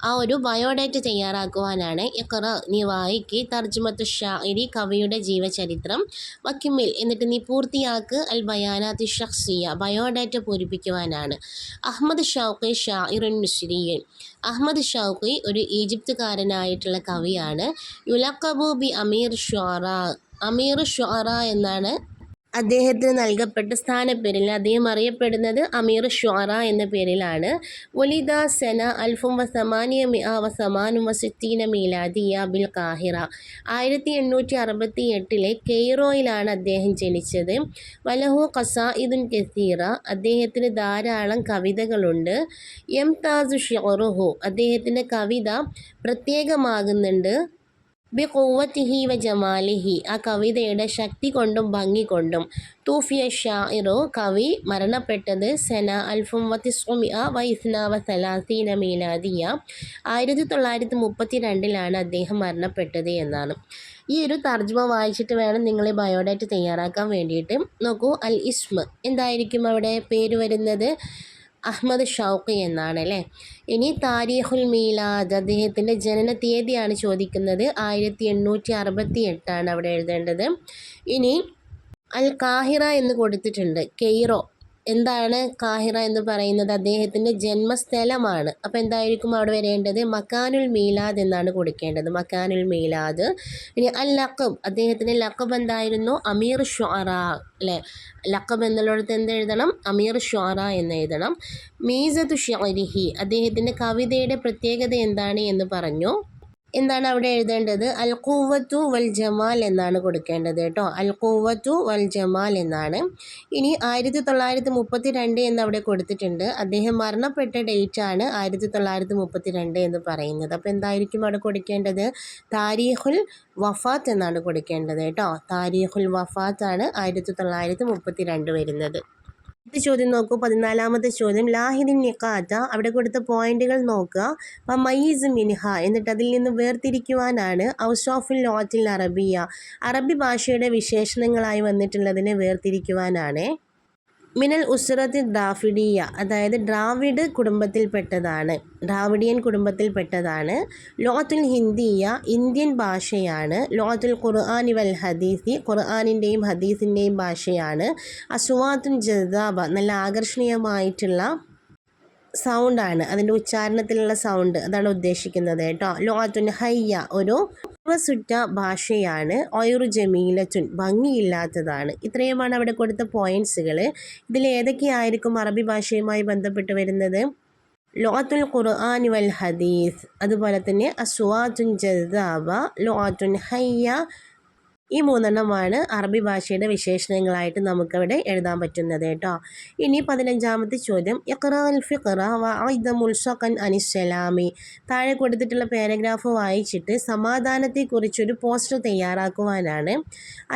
Speaker 1: ആ ഒരു ബയോഡേറ്റ തയ്യാറാക്കുവാനാണ്. ഇഖ്റ, നീ വായിക്ക് തർജുമത്തു ഷാഇരി, കവിയുടെ ജീവചരിത്രം. വക്കിമിൽ, എന്നിട്ട് നീ പൂർത്തിയാക്ക് അൽ ബയാനാത്തി ഷഖ്സിയ, ബയോഡേറ്റ പൂരിപ്പിക്കുവാനാണ്. അഹ്മദ് ഷൗഖി ഷാഇറുൻ മിസ്രിയൻ, അഹ്മദ് ഷൗഖി ഒരു ഈജിപ്തുകാരനായിട്ടുള്ള കവിയാണ്. യുലഖബു ബി അമീർ ഷുഅറ, അമീർ ഷുഅറ എന്നാണ് അദ്ദേഹത്തിന് നൽകപ്പെട്ട സ്ഥാനപ്പേരിൽ. അദ്ദേഹം അറിയപ്പെടുന്നത് അമീർ ഷുഅറ എന്ന പേരിലാണ്. വലിദ സന അൽഫും വസമാനിയ മിഅ വസമാനും വസിത്തീന മീലാദിയ ബിൽ കാഹിറ, 1868 കെയ്റോയിലാണ് അദ്ദേഹം ജനിച്ചത്. വലഹു ഖസായിദുൻ കസീറ, അദ്ദേഹത്തിന് ധാരാളം കവിതകളുണ്ട്. യംതാസു ഷിഅറുഹു, അദ്ദേഹത്തിൻ്റെ കവിത പ്രത്യേകമാകുന്നുണ്ട്. ബി ഖുവ്വത്തിഹി വ ജമാലിഹി, ആ കവിതയുടെ ശക്തി കൊണ്ടും ഭംഗി കൊണ്ടും. തൂഫിയ ഷാഇറു, കവി മരണപ്പെട്ടത് സന അൽഫും വതിസ്ഉമിഅ വ ഇസ്ന വ സലാസീന മീലാദിയ, 1932 അദ്ദേഹം മരണപ്പെട്ടത് എന്നാണ്. ഈ ഒരു തർജ്ജമ വായിച്ചിട്ട് വേണം നിങ്ങൾ ബയോഡേറ്റ തയ്യാറാക്കാൻ വേണ്ടിയിട്ട്. നോക്കൂ, അൽ ഇസ്മ എന്തായിരിക്കും അവിടെ പേര് വരുന്നത്? അഹ്മദ് ഷൗഖി എന്നാണ് അല്ലേ. ഇനി താരീഖുൽ മീലാദ്, അദ്ദേഹത്തിൻ്റെ ജനന തീയതിയാണ് ചോദിക്കുന്നത്. 1868 അവിടെ എഴുതേണ്ടത്. ഇനി അൽ കാഹിറ എന്ന് കൊടുത്തിട്ടുണ്ട്, കെയ്റോ. എന്താണ് കാഹിറ എന്ന് പറയുന്നത്? അദ്ദേഹത്തിൻ്റെ ജന്മസ്ഥലമാണ്. അപ്പോൾ എന്തായിരിക്കും അവിടെ വരേണ്ടത്? മക്കാനുൽ മീലാദ് എന്നാണ് കൊടുക്കേണ്ടത്, മക്കാനുൽ മീലാദ്. ഇനി അൽ ലഖബ്, അദ്ദേഹത്തിൻ്റെ ലഖബ് എന്തായിരുന്നു? അമീർ ഷുഅറ അല്ലേ. ലഖബ് എന്നുള്ളിടത്ത് എന്തെഴുതണം? അമീർ ഷുഅറ എന്ന് എഴുതണം. മീസത്തു ഷിഅരിഹി, അദ്ദേഹത്തിൻ്റെ കവിതയുടെ പ്രത്യേകത എന്താണ് എന്ന് പറഞ്ഞു. എന്താണ് അവിടെ എഴുതേണ്ടത്? അൽ ഖുവ്വത്തു വൽ ജമാൽ എന്നാണ് കൊടുക്കേണ്ടത് കേട്ടോ. അൽ ഖുവ്വത്തു വൽ ജമാൽ എന്നാണ്. ഇനി 1932 എന്ന് അവിടെ കൊടുത്തിട്ടുണ്ട്. അദ്ദേഹം മരണപ്പെട്ട ഡേറ്റാണ് 1932 എന്ന് പറയുന്നത്. അപ്പോൾ എന്തായിരിക്കും അവിടെ കൊടുക്കേണ്ടത്? താരീഖുൽ വഫാത്ത് എന്നാണ് കൊടുക്കേണ്ടത് കേട്ടോ. താരീഖുൽ വഫാത്താണ് 1932 വരുന്നത്. അടുത്ത ചോദ്യം നോക്കൂ, 14ാമത്തെ ചോദ്യം. ലാഹിദിൻ നിഖാത്ത, അവിടെ കൊടുത്ത പോയിന്റുകൾ നോക്കുക. മയ്യിസ് മിൻഹ, എന്നിട്ട് അതിൽ നിന്ന് വേർതിരിക്കുവാനാണ്. ഔസാഫുൽ ലോത്തിൽ അറബിയ, അറബി ഭാഷയുടെ വിശേഷണങ്ങളായി വന്നിട്ടുള്ളതിനെ വേർതിരിക്കുവാനാണ്. മിനൽ ഉസ്രത്തി ദ്രാഫിഡിയ, അതായത് ദ്രാവിഡ് കുടുംബത്തിൽപ്പെട്ടതാണ്, ദ്രാവിഡിയൻ കുടുംബത്തിൽപ്പെട്ടതാണ്. ലോത്തുൽ ഹിന്ദിയ, ഇന്ത്യൻ ഭാഷയാണ്. ലോത്തുൽ ഖുർആനി വൽ ഹദീസി, ഖുർആനിൻ്റെയും ഹദീസിൻ്റെയും ഭാഷയാണ്. അസ്വാത്തുൻ ജസാബ, നല്ല ആകർഷണീയമായിട്ടുള്ള സൗണ്ടാണ്, അതിൻ്റെ ഉച്ചാരണത്തിലുള്ള സൗണ്ട്, അതാണ് ഉദ്ദേശിക്കുന്നത് കേട്ടോ. ലോത്തുൻ ഹയ്യ, ഒരു സുറ്റ ഭാഷയാണ്. ഒയറു ജമീലത്തുൻ, ഭംഗിയില്ലാത്തതാണ്. ഇത്രയുമാണ് അവിടെ കൊടുത്ത പോയിന്റ്സുകൾ. ഇതിൽ ഏതൊക്കെയായിരിക്കും അറബി ഭാഷയുമായി ബന്ധപ്പെട്ട് വരുന്നത്? ലോത്തുൽ ഖുർആനി വൽ ഹദീസ്, അതുപോലെ തന്നെ അസ്വാത്തുൻ ജസാബ, ലോത്തുൻ ഹയ്യ, ഈ 3 അറബി ഭാഷയുടെ വിശേഷണങ്ങളായിട്ട് നമുക്കവിടെ എഴുതാൻ പറ്റുന്നത് കേട്ടോ. ഇനി 15ാമത്തെ ചോദ്യം. ഇഖ്റഅൽ ഫിഖ്റ വഅഇദ മുൽസഖൻ അനിസ്സലാമി, താഴെ കൊടുത്തിട്ടുള്ള പാരഗ്രാഫ് വായിച്ചിട്ട് സമാധാനത്തെക്കുറിച്ചൊരു പോസ്റ്റർ തയ്യാറാക്കുവാനാണ്.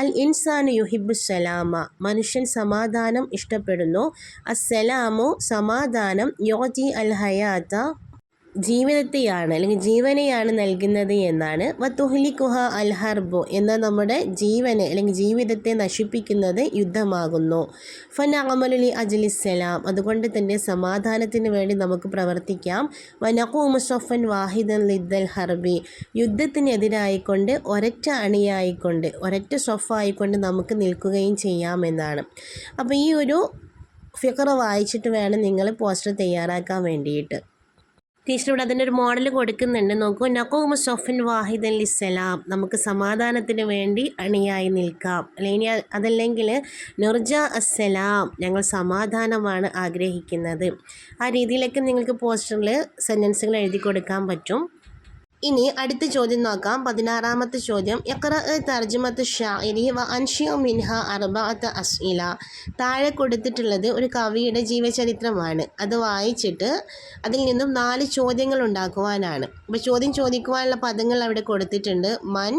Speaker 1: അൽ ഇൻസാനു യുഹിബ്ബുസ്സലാമ, മനുഷ്യൻ സമാധാനം ഇഷ്ടപ്പെടുന്നു. അസ്സലാമു, സമാധാനം. യോതി അൽ ഹയാത്ത, ജീവിതത്തെയാണ് അല്ലെങ്കിൽ ജീവനെയാണ് നൽകുന്നത് എന്നാണ്. വതുഹ്ലികുഹ അൽ ഹർബു, എന്നാൽ നമ്മുടെ ജീവനെ അല്ലെങ്കിൽ ജീവിതത്തെ നശിപ്പിക്കുന്നത് യുദ്ധമാകുന്നു. ഫനഅമലു അജ്ലിസ്സലാം, അതുകൊണ്ട് തന്നെ സമാധാനത്തിന് വേണ്ടി നമുക്ക് പ്രവർത്തിക്കാം. വനഖൂമു സഫൻ വാഹിദൻ ലിദ്ദൽ ഹർബി, യുദ്ധത്തിനെതിരായിക്കൊണ്ട് ഒരൊറ്റ അണിയായിക്കൊണ്ട് ഒരൊറ്റ സഫായിക്കൊണ്ട് നമുക്ക് നിൽക്കുകയും ചെയ്യാമെന്നാണ്. അപ്പോൾ ഈ ഒരു ഫിഖ്റ വായിച്ചിട്ട് വേണം നിങ്ങൾ പോസ്റ്റർ തയ്യാറാക്കാൻ വേണ്ടിയിട്ട്. ടീച്ചറോട് അതിൻ്റെ ഒരു മോഡൽ കൊടുക്കുന്നുണ്ട്, നോക്കൂ. നഖൂമു സഫൻ വാഹിദൻ ലിസ്സലാം, നമുക്ക് സമാധാനത്തിന് വേണ്ടി അണിയായി നിൽക്കാം. അല്ലെങ്കിൽ അതല്ലെങ്കിൽ നുർജ അസ്സലാം, ഞങ്ങൾ സമാധാനമാണ് ആഗ്രഹിക്കുന്നത്. ആ രീതിയിലൊക്കെ നിങ്ങൾക്ക് പോസ്റ്ററിൽ സെൻറ്റൻസുകൾ എഴുതി കൊടുക്കാൻ പറ്റും. ഇനി അടുത്ത ചോദ്യം നോക്കാം, 16ാമത്തെ ചോദ്യം. ഇഖ്റ തർജുമത്തു ഷാഇരി വ അൻഷിഉ മിൻഹ അർബഅത അസ്ഇല, താഴെ കൊടുത്തിട്ടുള്ളത് ഒരു കവിയുടെ ജീവചരിത്രമാണ്. അത് വായിച്ചിട്ട് അതിൽ നിന്നും 4 ചോദ്യങ്ങൾ ഉണ്ടാക്കുവാനാണ്. അപ്പോൾ ചോദ്യം ചോദിക്കുവാനുള്ള പദങ്ങൾ അവിടെ കൊടുത്തിട്ടുണ്ട്. മൻ,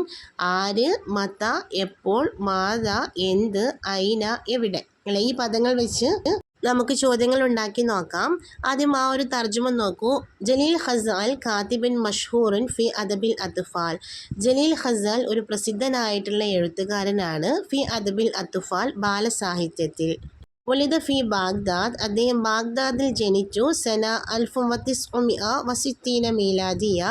Speaker 1: ആര്, മത, എപ്പോൾ, മാത, എന്ത്, ഐന, എവിടെ. അല്ലെ, ഈ പദങ്ങൾ വെച്ച് നമുക്ക് ചോദ്യങ്ങൾ ഉണ്ടാക്കി നോക്കാം. ആദ്യം ആ ഒരു തർജ്ജമ നോക്കൂ. ജലീൽ ഖസാൽ കാത്തിബിൻ മഷ്ഹൂറുൻ ഫി അദബിൽ അത്ഫാൽ, ജലീൽ ഖസാൽ ഒരു പ്രസിദ്ധനായിട്ടുള്ള എഴുത്തുകാരനാണ്. ഫി അദബിൽ അത്ഫാൽ, ബാലസാഹിത്യത്തിൽ. ഒലിദ ഫി ബാഗ്ദാദ്, അദ്ദേഹം ബാഗ്ദാദിൽ ജനിച്ചു. സന 1960 മീലാദിയ,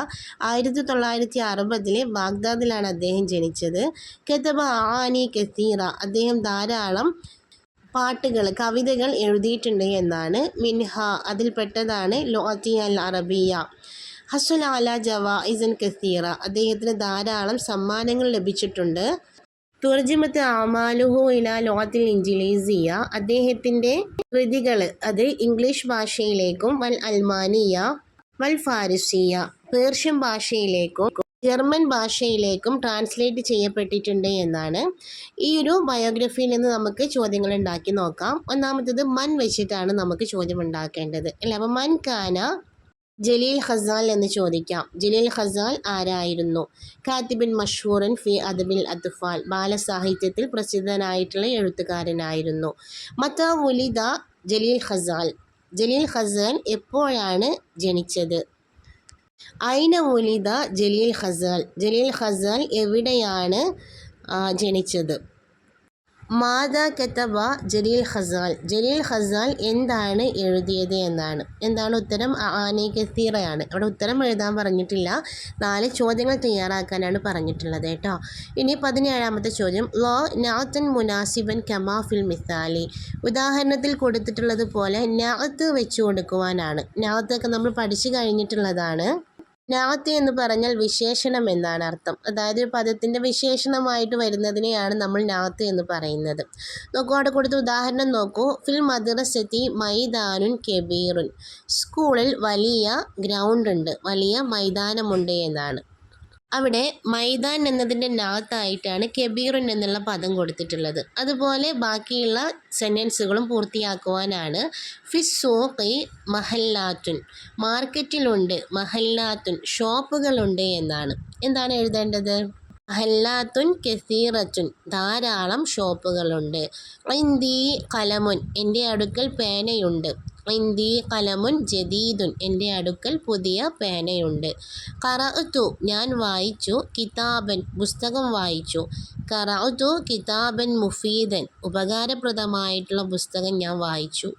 Speaker 1: 1960 ബാഗ്ദാദിലാണ് അദ്ദേഹം ജനിച്ചത്. കതബ ആനി കസീറ, അദ്ദേഹം ധാരാളം പാട്ടുകൾ കവിതകൾ എഴുതിയിട്ടുണ്ട് എന്നാണ്. മിൻഹ, അതിൽപ്പെട്ടതാണ് ലുഅത്തി അൽ അറബിയ. ഹസുല അല ജവാഇസൻ കസീറ, അദ്ദേഹത്തിന് ധാരാളം സമ്മാനങ്ങൾ ലഭിച്ചിട്ടുണ്ട്. തുർജിമത്ത് അമാലുഹു ഇല ലുഅത്തിൽ ഇൻജിലീസിയ, അദ്ദേഹത്തിൻ്റെ കൃതികൾ അത് ഇംഗ്ലീഷ് ഭാഷയിലേക്കും വൽ അൽമാനിയ വൽ ഫാരിസിയ, പേർഷ്യൻ ഭാഷയിലേക്കും ജർമ്മൻ ഭാഷയിലേക്കും ട്രാൻസ്ലേറ്റ് ചെയ്യപ്പെട്ടിട്ടുണ്ട് എന്നാണ്. ഈ ഒരു ബയോഗ്രഫിയിൽ നിന്ന് നമുക്ക് ചോദ്യങ്ങൾ ഉണ്ടാക്കി നോക്കാം. ഒന്നാമത്തേത് മൻ വെച്ചിട്ടാണ് നമുക്ക് ചോദ്യം ഉണ്ടാക്കേണ്ടത് അല്ലേ. അപ്പോൾ മൻ കാന ജലീൽ ഖസാൽ എന്ന് ചോദിക്കാം. ജലീൽ ഖസാൽ ആരായിരുന്നു? കാത്തിബിൻ മഷ്ഹൂറൻ ഫി അദബിൽ അത്ഫാൽ, ബാലസാഹിത്യത്തിൽ പ്രസിദ്ധനായിട്ടുള്ള എഴുത്തുകാരനായിരുന്നു. മത വുലിദ ജലീൽ ഖസാൽ, ജലീൽ ഖസാൽ എപ്പോഴാണ് ജനിച്ചത്? ഐന വുലിദ ജലീൽ ഖസാൽ, ജലീൽ ഖസാൽ എവിടെയാണ് ജനിച്ചത്? മാതാ കതബ ജലീൽ ഖസാൽ, ജലീൽ ഖസാൽ എന്താണ് എഴുതിയത് എന്നാണ്. എന്താണ് ഉത്തരം? ആനി കസീറയാണ്. അവിടെ ഉത്തരം എഴുതാൻ പറഞ്ഞിട്ടില്ല, 4 ചോദ്യങ്ങൾ തയ്യാറാക്കാനാണ് പറഞ്ഞിട്ടുള്ളത് കേട്ടോ. ഇനി 17ാമത്തെ ചോദ്യം, ലോ നാഅത്തൻ മുനാസിബൻ കമാ ഫിൽ മിസാലി, ഉദാഹരണത്തിൽ കൊടുത്തിട്ടുള്ളത് പോലെ നാഅത്ത് വെച്ചു കൊടുക്കുവാനാണ്. നാഅത്തൊക്കെ നമ്മൾ പഠിച്ചു കഴിഞ്ഞിട്ടുള്ളതാണ്. നാഅത്ത് എന്ന് പറഞ്ഞാൽ വിശേഷണം എന്നാണ് അർത്ഥം. അതായത് ഒരു പദത്തിൻ്റെ വിശേഷണമായിട്ട് വരുന്നതിനെയാണ് നമ്മൾ നാഅത്ത് എന്ന് പറയുന്നത്. നോക്കൂ, അവിടെ കൊടുത്ത ഉദാഹരണം നോക്കൂ. ഫിൽ മദ്രസത്തി മൈദാനുൻ കബീറുൻ, സ്കൂളിൽ വലിയ ഗ്രൗണ്ട് ഉണ്ട്, വലിയ മൈതാനമുണ്ട് എന്നാണ്. അവിടെ മൈദാൻ എന്നതിൻ്റെ നാത്തായിട്ടാണ് കബീറുൻ എന്നുള്ള പദം കൊടുത്തിട്ടുള്ളത്. അതുപോലെ ബാക്കിയുള്ള സെൻറ്റൻസുകളും പൂർത്തിയാക്കുവാനാണ്. ഫിസ്സൂഖി മഹല്ലാത്തുൻ, മാർക്കറ്റിലുണ്ട്, മഹല്ലാത്തുൻ ഷോപ്പുകളുണ്ട് എന്നാണ്. എന്താണ് എഴുതേണ്ടത്? മഹല്ലാത്തുൻ കസീറത്തുൻ, ധാരാളം ഷോപ്പുകളുണ്ട്. ഇന്ദി കലമുൻ, എൻ്റെ അടുക്കൽ പേനയുണ്ട്. ഇന്ദി കലമുൻ ജദീദുൻ, എൻ്റെ അടുക്കൽ പുതിയ പേനയുണ്ട്. ഖറഅതു, ഞാൻ വായിച്ചു. കിതാബൻ, പുസ്തകം വായിച്ചു. ഖറഅതു കിതാബൻ മുഫീദൻ, ഉപകാരപ്രദമായിട്ടുള്ള പുസ്തകം ഞാൻ വായിച്ചു.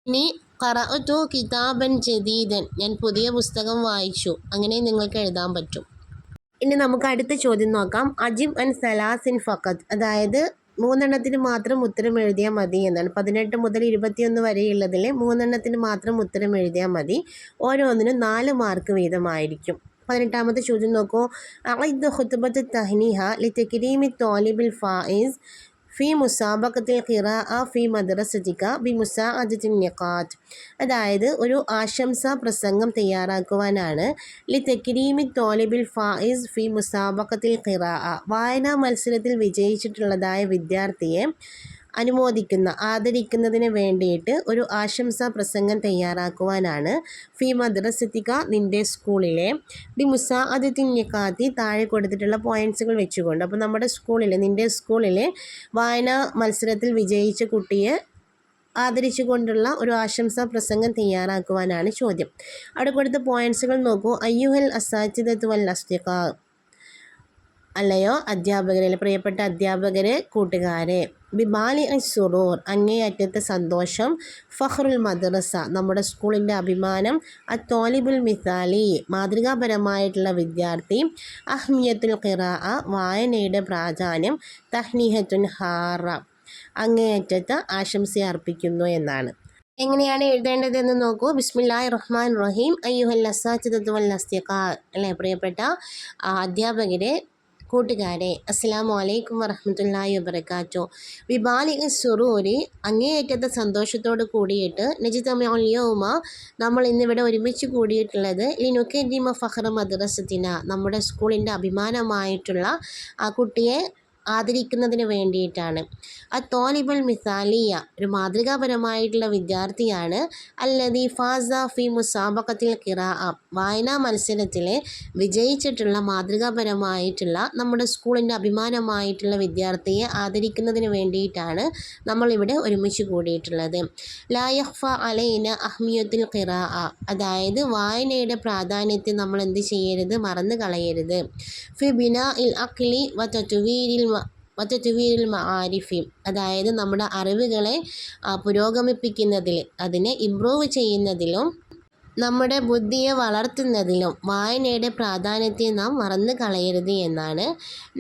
Speaker 1: ഇനി ഖറഅതു കിതാബൻ ജദീദൻ, ഞാൻ പുതിയ പുസ്തകം വായിച്ചു. അങ്ങനെ നിങ്ങൾക്ക് എഴുതാൻ പറ്റും. ഇനി നമുക്ക് അടുത്ത ചോദ്യം നോക്കാം. അജിബ് അൻ സലാസിൻ ഫഖത്ത്, അതായത് 3 മാത്രം ഉത്തരം എഴുതിയാൽ മതി എന്നാണ്. 18 മുതൽ 21 വരെയുള്ളതിൽ 3 മാത്രം ഉത്തരം എഴുതിയാൽ മതി. ഓരോന്നിനും 4 മാർക്ക് വീതമായിരിക്കും. 18ാമത്തെ ചോദ്യം നോക്കൂ. അഇദ് ഖുത്ബത്ത് തഹ്നിഹ ലിതക്രീമി ത്വാലിബിൽ ഫായിസ് ഫി മുസാബഖത്തിൽ ഖിറാഅ ഫി മദ്രസതിക ബി മുസാഅദത്തിൻ നിഖാത്ത്, അതായത് ഒരു ആശംസാ പ്രസംഗം തയ്യാറാക്കുവാനാണ്. ലി തക്രീമി ത്വാലിബിൽ ഫായിസ് ഫി മുസാബഖത്തിൽ ഖിറാഅ, വായനാ മത്സരത്തിൽ വിജയിച്ചിട്ടുള്ളതായ വിദ്യാർത്ഥിയെ അനുമോദിക്കുന്ന ആദരിക്കുന്നതിന് വേണ്ടിയിട്ട് ഒരു ആശംസാ പ്രസംഗം തയ്യാറാക്കുവാനാണ്. ഫി മദ്രസത്തിക, നിൻ്റെ സ്കൂളിലെ. ബി മുസാഅദത്തിൻ നിഖാത്തി, താഴെ കൊടുത്തിട്ടുള്ള പോയിൻറ്റ്സുകൾ വെച്ചുകൊണ്ട്. അപ്പോൾ നമ്മുടെ സ്കൂളിൽ, നിൻ്റെ സ്കൂളിലെ വായനാ മത്സരത്തിൽ വിജയിച്ച കുട്ടിയെ ആദരിച്ചു കൊണ്ടുള്ള ഒരു ആശംസാ പ്രസംഗം തയ്യാറാക്കുവാനാണ് ചോദ്യം. അവിടെ കൊടുത്ത പോയിൻറ്റ്സുകൾ നോക്കൂ. അയ്യുഹൽ അസാറ്റിദത്തു വൽ അസ്തിഖാ, അല്ലയോ അധ്യാപകരെ, പ്രിയപ്പെട്ട അധ്യാപകരെ, കൂട്ടുകാരെ. ബിബാലി സുറൂർ, അങ്ങേയറ്റത്തെ സന്തോഷം. ഫഖ്റുൽ മദ്രസ, നമ്മുടെ സ്കൂളിൻ്റെ അഭിമാനം. അത്തോലിബുൽ മിസാലി, മാതൃകാപരമായിട്ടുള്ള വിദ്യാർത്ഥി. അഹ്മിയത്തുൽ ഖിറാഅ, വായനയുടെ പ്രാധാന്യം. തഹ്നിഹത്തുൻ ഹാറ, അങ്ങേയറ്റത്തെ ആശംസ അർപ്പിക്കുന്നു എന്നാണ്. എങ്ങനെയാണ് എഴുതേണ്ടതെന്ന് നോക്കൂ. ബിസ്മില്ലാഹിർ റഹ്മാൻ റഹീം. അയ്യുഹൽ അസാറ്റിദത്തു വൽ അസ്തിഖാ, അല്ലേ പ്രിയപ്പെട്ട അധ്യാപകരെ, കൂട്ടുകാരെ, അസ്സലാമു അലൈക്കും വറഹ്മത്തുള്ളാഹി വബറകാതുഹു. ബിബാലിഗ സുറൂരി, അങ്ങേയറ്റത്തെ സന്തോഷത്തോട് കൂടിയിട്ട്. നജ്തമിഉൽ യൗമ, നമ്മൾ ഇന്നിവിടെ ഒരുമിച്ച് കൂടിയിട്ടുള്ളത്. ലിനുകദ്ദിമ ഫഖ്റ മദ്രസത്തിന, നമ്മുടെ സ്കൂളിൻ്റെ അഭിമാനമായിട്ടുള്ള ആ കുട്ടിയെ ആദരിക്കുന്നതിന് വേണ്ടിയിട്ടാണ്. അത്തോലിബുൽ മിസാലിയ, ഒരു മാതൃകാപരമായിട്ടുള്ള വിദ്യാർത്ഥിയാണ്. അല്ലദീ ഫാസ ഫി മുസാബഖത്തിൽ ഖിറാഅ, വായനാ മത്സരത്തിൽ വിജയിച്ചിട്ടുള്ള മാതൃകാപരമായിട്ടുള്ള നമ്മുടെ സ്കൂളിൻ്റെ അഭിമാനമായിട്ടുള്ള വിദ്യാർത്ഥിയെ ആദരിക്കുന്നതിന് വേണ്ടിയിട്ടാണ് നമ്മളിവിടെ ഒരുമിച്ച് കൂടിയിട്ടുള്ളത്. ലാ യഖ്ഫ അലൈന അഹ്മിയത്തുൽ ഖിറാഅ, അതായത് വായനയുടെ പ്രാധാന്യത്തെ നമ്മൾ എന്ത് ചെയ്യരുത്, മറന്നു കളയരുത്. ഫി ബിനാഇൽ അഖ്ലി വ തത്വീരിൽ വതത്വീരുൽ മആരിഫി, അതായത് നമ്മുടെ അറിവുകളെ പുരോഗമിപ്പിക്കുന്നതിൽ, അതിനെ ഇംപ്രൂവ് ചെയ്യുന്നതിലും നമ്മുടെ ബുദ്ധിയെ വളർത്തുന്നതിലും വായനയുടെ പ്രാധാന്യത്തെ നാം മറന്നു കളയരുത് എന്നാണ്.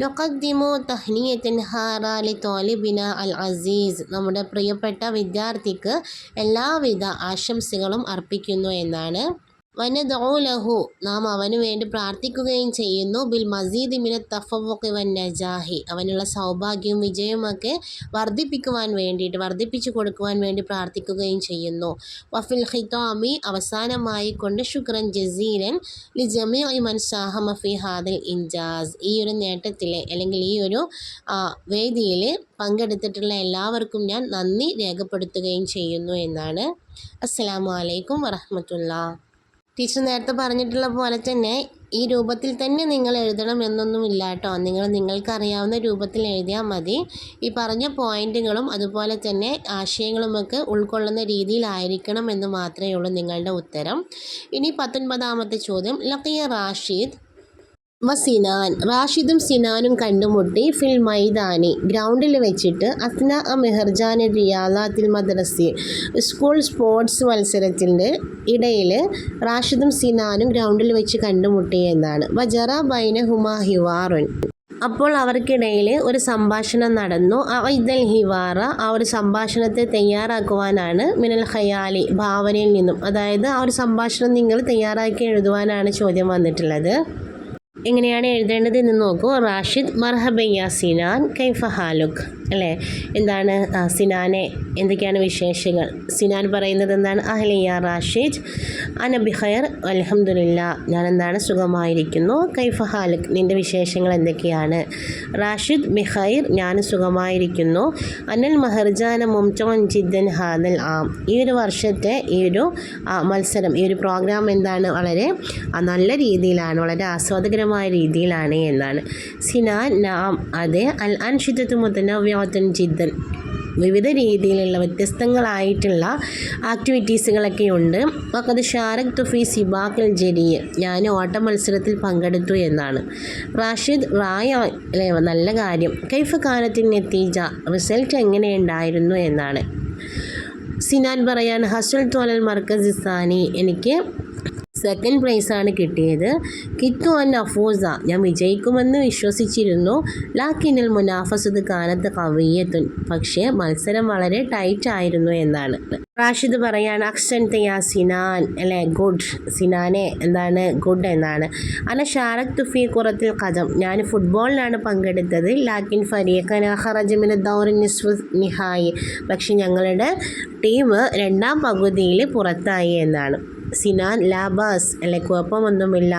Speaker 1: നൊഖദ്ദിമു തഹ്നിയത്തൻ ഹാറ ലി ത്വാലിബിന അൽ അസീസ്, നമ്മുടെ പ്രിയപ്പെട്ട വിദ്യാർത്ഥിക്ക് എല്ലാവിധ ആശംസകളും അർപ്പിക്കുന്നു എന്നാണ്. വനദഉ ലഹു, നാം അവനു വേണ്ടി പ്രാർത്ഥിക്കുകയും ചെയ്യുന്നു. ബിൽ മസീദ് മിന തഫവ്വുഖി വൻ നജാഹി, അവനുള്ള സൗഭാഗ്യവും വിജയവുമൊക്കെ വർദ്ധിപ്പിച്ചു കൊടുക്കുവാൻ വേണ്ടി പ്രാർത്ഥിക്കുകയും ചെയ്യുന്നു. വഫിൽ ഖിതാമി, അവസാനമായി കൊണ്ട് ശുക്രൻ ജസീലൻ ലി ജമീഇ മൻ സാഹമ ഫി ഹാദിൽ ഇൻജാസ്, ഈ ഒരു നേട്ടത്തിലെ അല്ലെങ്കിൽ ഈ ഒരു വേദിയിൽ പങ്കെടുത്തിട്ടുള്ള എല്ലാവർക്കും ഞാൻ നന്ദി രേഖപ്പെടുത്തുകയും ചെയ്യുന്നു എന്നാണ്. അസ്സലാമു അലൈക്കും വറഹ്മത്തുള്ളാഹി. ടീച്ചർ നേരത്തെ പറഞ്ഞിട്ടുള്ള പോലെ തന്നെ ഈ രൂപത്തിൽ തന്നെ നിങ്ങൾ എഴുതണം എന്നൊന്നുമില്ല കേട്ടോ. നിങ്ങൾക്കറിയാവുന്ന രൂപത്തിൽ എഴുതിയാൽ മതി. ഈ പറഞ്ഞ പോയിന്റുകളും അതുപോലെ തന്നെ ആശയങ്ങളുമൊക്കെ ഉൾക്കൊള്ളുന്ന രീതിയിലായിരിക്കണം എന്ന് മാത്രമേ ഉള്ളൂ നിങ്ങളുടെ ഉത്തരം. ഇനി 19ാമത്തെ ചോദ്യം. ലഖിയ റാഷിദ് സിനാൻ, റാഷിദും സിനാനും കണ്ടുമുട്ടി ഫിൽ മൈദാനി, ഗ്രൗണ്ടിൽ വെച്ചിട്ട് അസ്ന മെഹർജാൻ റിയാലാത്തിൽ മദ്രസി, സ്കൂൾ സ്പോർട്സ് മത്സരത്തിൻ്റെ ഇടയിൽ റാഷിദും സിനാനും ഗ്രൗണ്ടിൽ വെച്ച് കണ്ടുമുട്ടി എന്നാണ്. വജറ ബൈനഹുമാ ഹിവാറുൻ, അപ്പോൾ അവർക്കിടയിൽ ഒരു സംഭാഷണം നടന്നു. ഇദൽ ഹിവാറ, ആ ഒരു സംഭാഷണത്തെ തയ്യാറാക്കുവാനാണ് മിനൽ ഖയാലി, ഭാവനയിൽ നിന്നും, അതായത് ആ ഒരു സംഭാഷണം നിങ്ങൾ തയ്യാറാക്കി എഴുതുവാനാണ് ചോദ്യം വന്നിട്ടുള്ളത്. എങ്ങനെയാണ് എഴുതേണ്ടത് എന്ന് നോക്കൂ. റാഷിദ് മർഹബയ്യ സിനാൻ കൈഫ ഹാലുക്, അല്ലേ? എന്താണ് സിനാനെ, എന്തൊക്കെയാണ് വിശേഷങ്ങൾ? സിനാൻ പറയുന്നത് എന്താണ്? അഹ്ലിയ റാഷിദ് അന ബിഖൈർ അൽഹംദുലില്ലാ, ഞാൻ എന്താണ് സുഖമായിരിക്കുന്നു. കൈഫ ഹാലുക്, നിൻ്റെ വിശേഷങ്ങൾ എന്തൊക്കെയാണ്? റാഷിദ് ബിഖൈർ, ഞാൻ സുഖമായിരിക്കുന്നു. അനൽ മഹർജാന മുംതൻ ജിദ്ദൻ ഹാദൽ ആം, ഈ ഒരു വർഷത്തെ ഈ ഒരു മത്സരം, ഈ ഒരു പ്രോഗ്രാം എന്താണ്, വളരെ നല്ല രീതിയിലാണ്, വളരെ ആസ്വാദകരമായ രീതിയിലാണ് എന്നാണ്. സിനാൻ നാം, അതെ. അൽ അൻഷിദത്തു മുതനവ്യതൻ ജിദ്ദൻ, വിവിധ രീതിയിലുള്ള വ്യത്യസ്തങ്ങളായിട്ടുള്ള ആക്ടിവിറ്റീസുകളൊക്കെ ഉണ്ട്. വഖദ് ഷാരക്തു ഫി സിബാഖിൽ ജരിയ, ഞാൻ ഓട്ട മത്സരത്തിൽ പങ്കെടുത്തു എന്നാണ്. റാഷിദ് റായ, അല്ലേ, നല്ല കാര്യം. കൈഫ കാനത്തിൻ നത്തീജ, റിസൾട്ട് എങ്ങനെയുണ്ടായിരുന്നു എന്നാണ്. സിനാൻ പറയാൻ ഹസുൽ തോലൽ മർക്കസ് സാനി, എനിക്ക് സെക്കൻഡ് പ്രൈസാണ് കിട്ടിയത്. കിത്തു അൻ അഫൂസ, ഞാൻ വിജയിക്കുമെന്ന് വിശ്വസിച്ചിരുന്നു. ലാക്കിനിൽ മുനാഫസത് കാനത്ത് കവിയത്തുൻ, പക്ഷേ മത്സരം വളരെ ടൈറ്റ് ആയിരുന്നു എന്നാണ്. റാഷിദ് പറയാണ് അക്സൻ തയ്യാ സിനാൻ, അല്ലേ, ഗുഡ്. സിനാനെ, എന്താണ്, ഗുഡ് എന്നാണ്. അന ഷാരക് തുഫി കുറത്തിൽ കഥം, ഞാൻ ഫുട്ബോളിലാണ് പങ്കെടുത്തത്. ലാക്കിൻ ഫരീഖന ഖറജമിന ദൗറിൻ നിസ്ഫ് നിഹായി, പക്ഷെ ഞങ്ങളുടെ ടീം രണ്ടാം പകുതിയിൽ പുറത്തായി എന്നാണ്. സിനാൻ ലാബാസ്, അല്ലെ, കുഴപ്പമൊന്നുമില്ല.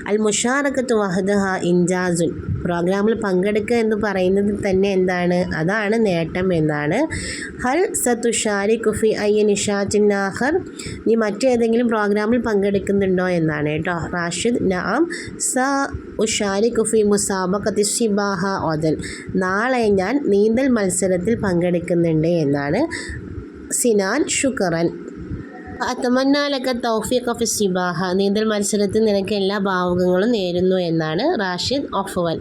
Speaker 1: അൽ മുഷാറക്കത്ത് വഹദഹ ഇൻജാസുൻ, പ്രോഗ്രാമിൽ പങ്കെടുക്കുക എന്ന് പറയുന്നത് തന്നെ എന്താണ്, അതാണ് നേട്ടം എന്നാണ്. ഹൽ സതുഷാരി കുഫി അയ്യ നിഷാത്തിൻ നാഹർ, നീ മറ്റേതെങ്കിലും പ്രോഗ്രാമിൽ പങ്കെടുക്കുന്നുണ്ടോ എന്നാണ് കേട്ടോ. റാഷിദ് നാം സ ഉഷാരി കുഫി മുസാബഖത്തി സിബാഹ ഓദൻ, നാളെ ഞാൻ നീന്തൽ മത്സരത്തിൽ പങ്കെടുക്കുന്നുണ്ട് എന്നാണ്. സിനാൻ ശുക്രൻ. അതമന്നാലൊക്കെ തൗഫീഖ ഫി സിബാഹ, നീന്തൽ മത്സരത്തിൽ നിനക്ക് എല്ലാ ഭാവുകങ്ങളും നേരുന്നു എന്നാണ്. റാഷിദ് ഒഫ്വൻ.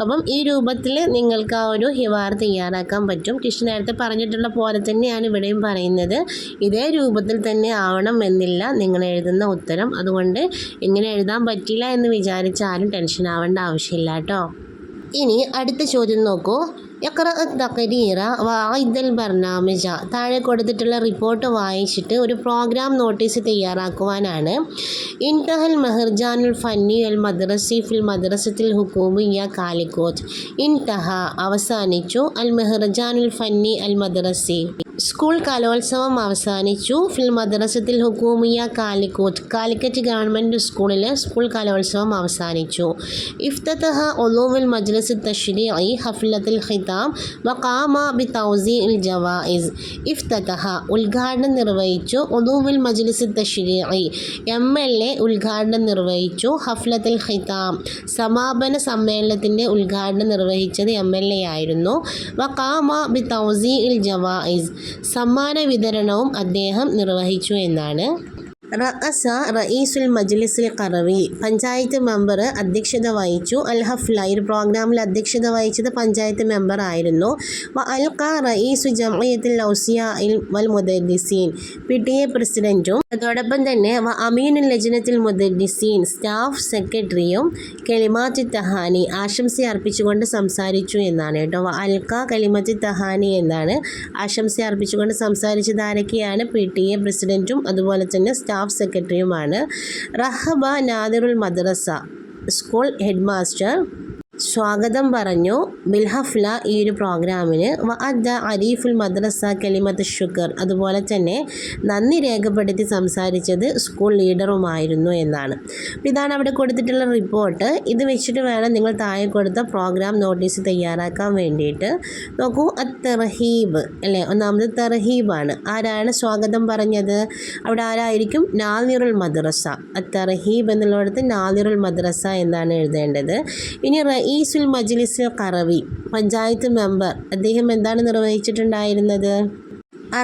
Speaker 1: അപ്പം ഈ രൂപത്തിൽ നിങ്ങൾക്ക് ആ ഒരു ഹിവാർ തയ്യാറാക്കാൻ പറ്റും. ടീച്ചർ നേരത്തെ പറഞ്ഞിട്ടുള്ള പോലെ തന്നെയാണ് ഇവിടെയും പറയുന്നത്. ഇതേ രൂപത്തിൽ തന്നെ ആവണം എന്നില്ല നിങ്ങൾ എഴുതുന്ന ഉത്തരം. അതുകൊണ്ട് ഇങ്ങനെ എഴുതാൻ പറ്റില്ല എന്ന് വിചാരിച്ച് ആരും ടെൻഷൻ ആവേണ്ട ആവശ്യമില്ല കേട്ടോ. ഇനി അടുത്ത ചോദ്യം നോക്കൂ. യഖ്റഅ തഖരീറ വഅഇദൽ ബർനാമിജ, താഴെ കൊടുത്തിട്ടുള്ള റിപ്പോർട്ട് വായിച്ചിട്ട് ഒരു പ്രോഗ്രാം നോട്ടീസ് തയ്യാറാക്കുവാനാണ്. ഇൻതഹൽ മെഹർജാനുൽ ഫന്നി അൽ മദ്രസി ഫിൽ മദ്രസത്തിൽ ഹുക്കൂമിയ കാലിക്കോട്ട്. ഇൻതഹ, അവസാനിച്ചു. അൽ മെഹർജാനുൽ ഫന്നി അൽ മദ്രസി, സ്കൂൾ കലോത്സവം അവസാനിച്ചു. ഫിൽ മദ്രസത്തിൽ ഹുക്കൂമിയ കാലിക്കോട്ട്, കാലിക്കറ്റ് ഗവൺമെൻറ് സ്കൂളിലെ സ്കൂൾ കലോത്സവം അവസാനിച്ചു. ഇഫ്തതഹ ഉലൂമുൽ മജ്ലിസ് തശ്രീഇ ഹഫ്ലത്തുൽ ഖിതാം വഖാമ ബിതൗസീഇൽ ജവായിസ്. ഇഫ്തതഹ, ഉദ്ഘാടനം നിർവഹിച്ചു. ഉലൂമുൽ മജ്ലിസ് തശ്രീഇ, MLA ഉദ്ഘാടനം നിർവഹിച്ചു. ഹഫ്ലത്തുൽ ഖിതാം, സമാപന സമ്മേളനത്തിൻ്റെ ഉദ്ഘാടനം നിർവഹിച്ചത് MLA ആയിരുന്നു. വഖാമ ബിതൗസീഇൽ ജവായിസ്, സമ്മാന വിതരണവും അദ്ദേഹം നിർവഹിച്ചു എന്നാണ്. റഅസ റഈസുൽ മജ്ലിസിൽ ഖറവി, പഞ്ചായത്ത് മെമ്പർ അധ്യക്ഷത വഹിച്ചു. അൽ ഹഫ്ല, ഈ ഒരു പ്രോഗ്രാമിൽ അധ്യക്ഷത വഹിച്ചത് പഞ്ചായത്ത് മെമ്പർ ആയിരുന്നു. വ അൽഖ റഈസു ജംഇയ്യത്തുൽ ഔസിയാഇ വൽ മുദരിസീൻ, PTA പ്രസിഡന്റും അതോടൊപ്പം തന്നെ വ അമീനുൽ ലജ്നത്തുൽ മുദരിസീൻ, സ്റ്റാഫ് സെക്രട്ടറിയും കലിമാത്തു തഹാനി, ആശംസ അർപ്പിച്ചുകൊണ്ട് സംസാരിച്ചു എന്നാണ് കേട്ടോ. വ അൽഖ കലിമത്തു തഹാനി എന്നാണ് ആശംസ അർപ്പിച്ചുകൊണ്ട് സംസാരിച്ചത്. ആരൊക്കെയാണ്? PTA പ്രസിഡന്റും അതുപോലെ തന്നെ സ്റ്റാഫ് സെക്രട്ടറിയുമാണ്. റഹബ നാദിറുൽ മദ്രസ, സ്കൂൾ ഹെഡ് മാസ്റ്റർ സ്വാഗതം പറഞ്ഞു ബിൽഹഫ്ല, ഈ ഒരു പ്രോഗ്രാമിന്. വ അദ്ദ അരീഫുൽ മദ്രസ കലിമത്ത് ഷുക്കർ, അതുപോലെ തന്നെ നന്ദി രേഖപ്പെടുത്തി സംസാരിച്ചത് സ്കൂൾ ലീഡറുമായിരുന്നു എന്നാണ്. അപ്പോൾ ഇതാണ് അവിടെ കൊടുത്തിട്ടുള്ള റിപ്പോർട്ട്. ഇത് വെച്ചിട്ട് വേണം നിങ്ങൾ താഴെ കൊടുത്ത പ്രോഗ്രാം നോട്ടീസ് തയ്യാറാക്കാൻ വേണ്ടിയിട്ട്. നോക്കൂ, അത്തർഹീബ് അല്ലേ, ഒന്നാമത് തർഹീബാണ്. ആരാണ് സ്വാഗതം പറഞ്ഞത്? അവിടെ ആരായിരിക്കും? നാദിറുൽ മദ്രസ. അത്തർഹീബ് എന്നുള്ളിടത്ത് നാദിറുൽ മദ്രസ എന്നാണ് എഴുതേണ്ടത്. ഇനി റഈസുൽ മജ്ലിസിൽ ഖറവി, പഞ്ചായത്ത് മെമ്പർ, അദ്ദേഹം എന്താണ് നിർവഹിച്ചിട്ടുണ്ടായിരുന്നത്?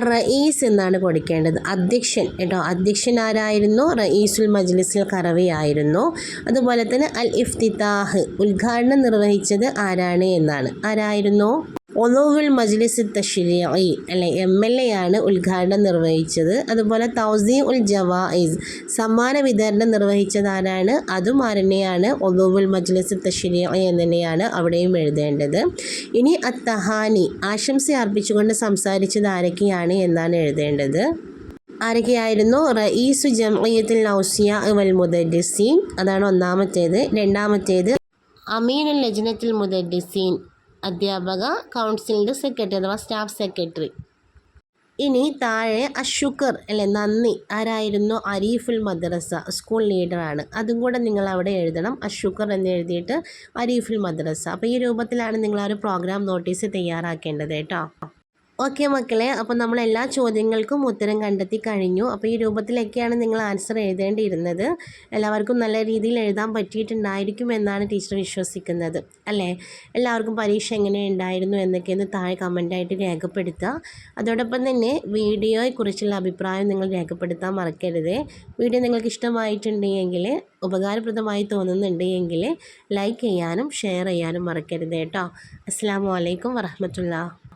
Speaker 1: റഈസ് എന്നാണ് കൊടുക്കേണ്ടത്, അധ്യക്ഷൻ കേട്ടോ. അധ്യക്ഷൻ ആരായിരുന്നു? റഈസുൽ മജ്ലിസിൽ ഖറവി ആയിരുന്നു. അതുപോലെ തന്നെ അൽ ഇഫ്തിതാഹ്, ഉദ്ഘാടനം നിർവഹിച്ചത് ആരാണ് എന്നാണ്. ആരായിരുന്നു? ഒലൂവുൽ മജ്ലിസ് തശ്രീഇ അല്ലെ, MLA ആണ് ഉദ്ഘാടനം നിർവഹിച്ചത്. അതുപോലെ തൗസീ ഉൽ ജവായിസ്, സമ്മാന വിതരണം നിർവഹിച്ചത് ആരാണ്? അതും ആരെന്നെയാണ്? ഒലൂവുൽ മജ്ലിസ് തശ്രീഇ എന്ന് തന്നെയാണ് അവിടെയും എഴുതേണ്ടത്. ഇനി അത്തഹാനി, ആശംസ അർപ്പിച്ചുകൊണ്ട് സംസാരിച്ചത് ആരൊക്കെയാണ് എന്നാണ് എഴുതേണ്ടത്. ആരൊക്കെയായിരുന്നു? റഈസു ജംഇയ്യത്തുൽ ഔസിയാഇ വൽ മുദരിസീൻ, അതാണ് ഒന്നാമത്തേത്. രണ്ടാമത്തേത് അമീനുൽ ലജ്നത്തുൽ മുദരിസീൻ, അധ്യാപക കൗൺസിലിൻ്റെ സെക്രട്ടറി അഥവാ സ്റ്റാഫ് സെക്രട്ടറി. ഇനി താഴെ അഷുക്കർ അല്ലെ, നന്ദി, ആരായിരുന്നു? അരീഫുൽ മദ്രസ, സ്കൂൾ ലീഡറാണ്. അതും കൂടെ നിങ്ങൾ അവിടെ എഴുതണം, അഷുക്കർ എന്ന് എഴുതിയിട്ട് അരീഫുൽ മദ്രസ. അപ്പോൾ ഈ രൂപത്തിലാണ് നിങ്ങൾ ആ ഒരു പ്രോഗ്രാം നോട്ടീസ് തയ്യാറാക്കേണ്ടത് കേട്ടോ. ഓക്കെ മക്കളെ, അപ്പോൾ നമ്മൾ എല്ലാ ചോദ്യങ്ങൾക്കും ഉത്തരം കണ്ടെത്തി കഴിഞ്ഞു. അപ്പോൾ ഈ രൂപത്തിലൊക്കെയാണ് നിങ്ങൾ ആൻസർ എഴുതേണ്ടിയിരുന്നത്. എല്ലാവർക്കും നല്ല രീതിയിൽ എഴുതാൻ പറ്റിയിട്ടുണ്ടായിരിക്കും എന്നാണ് ടീച്ചർ വിശ്വസിക്കുന്നത് അല്ലേ. എല്ലാവർക്കും പരീക്ഷ എങ്ങനെ ഉണ്ടായിരുന്നു എന്നൊക്കെയൊന്ന് താഴെ കമൻറ്റായിട്ട് രേഖപ്പെടുത്തുക. അതോടൊപ്പം തന്നെ വീഡിയോയെക്കുറിച്ചുള്ള അഭിപ്രായം നിങ്ങൾ രേഖപ്പെടുത്താൻ മറക്കരുത്. വീഡിയോ നിങ്ങൾക്ക് ഇഷ്ടമായിട്ടുണ്ടെങ്കിൽ, ഉപകാരപ്രദമായി തോന്നുന്നുണ്ടെങ്കിൽ ലൈക്ക് ചെയ്യാനും ഷെയർ ചെയ്യാനും മറക്കരുത് കേട്ടോ. അസ്സലാമു അലൈക്കും വറഹ്മത്തുള്ളാഹി.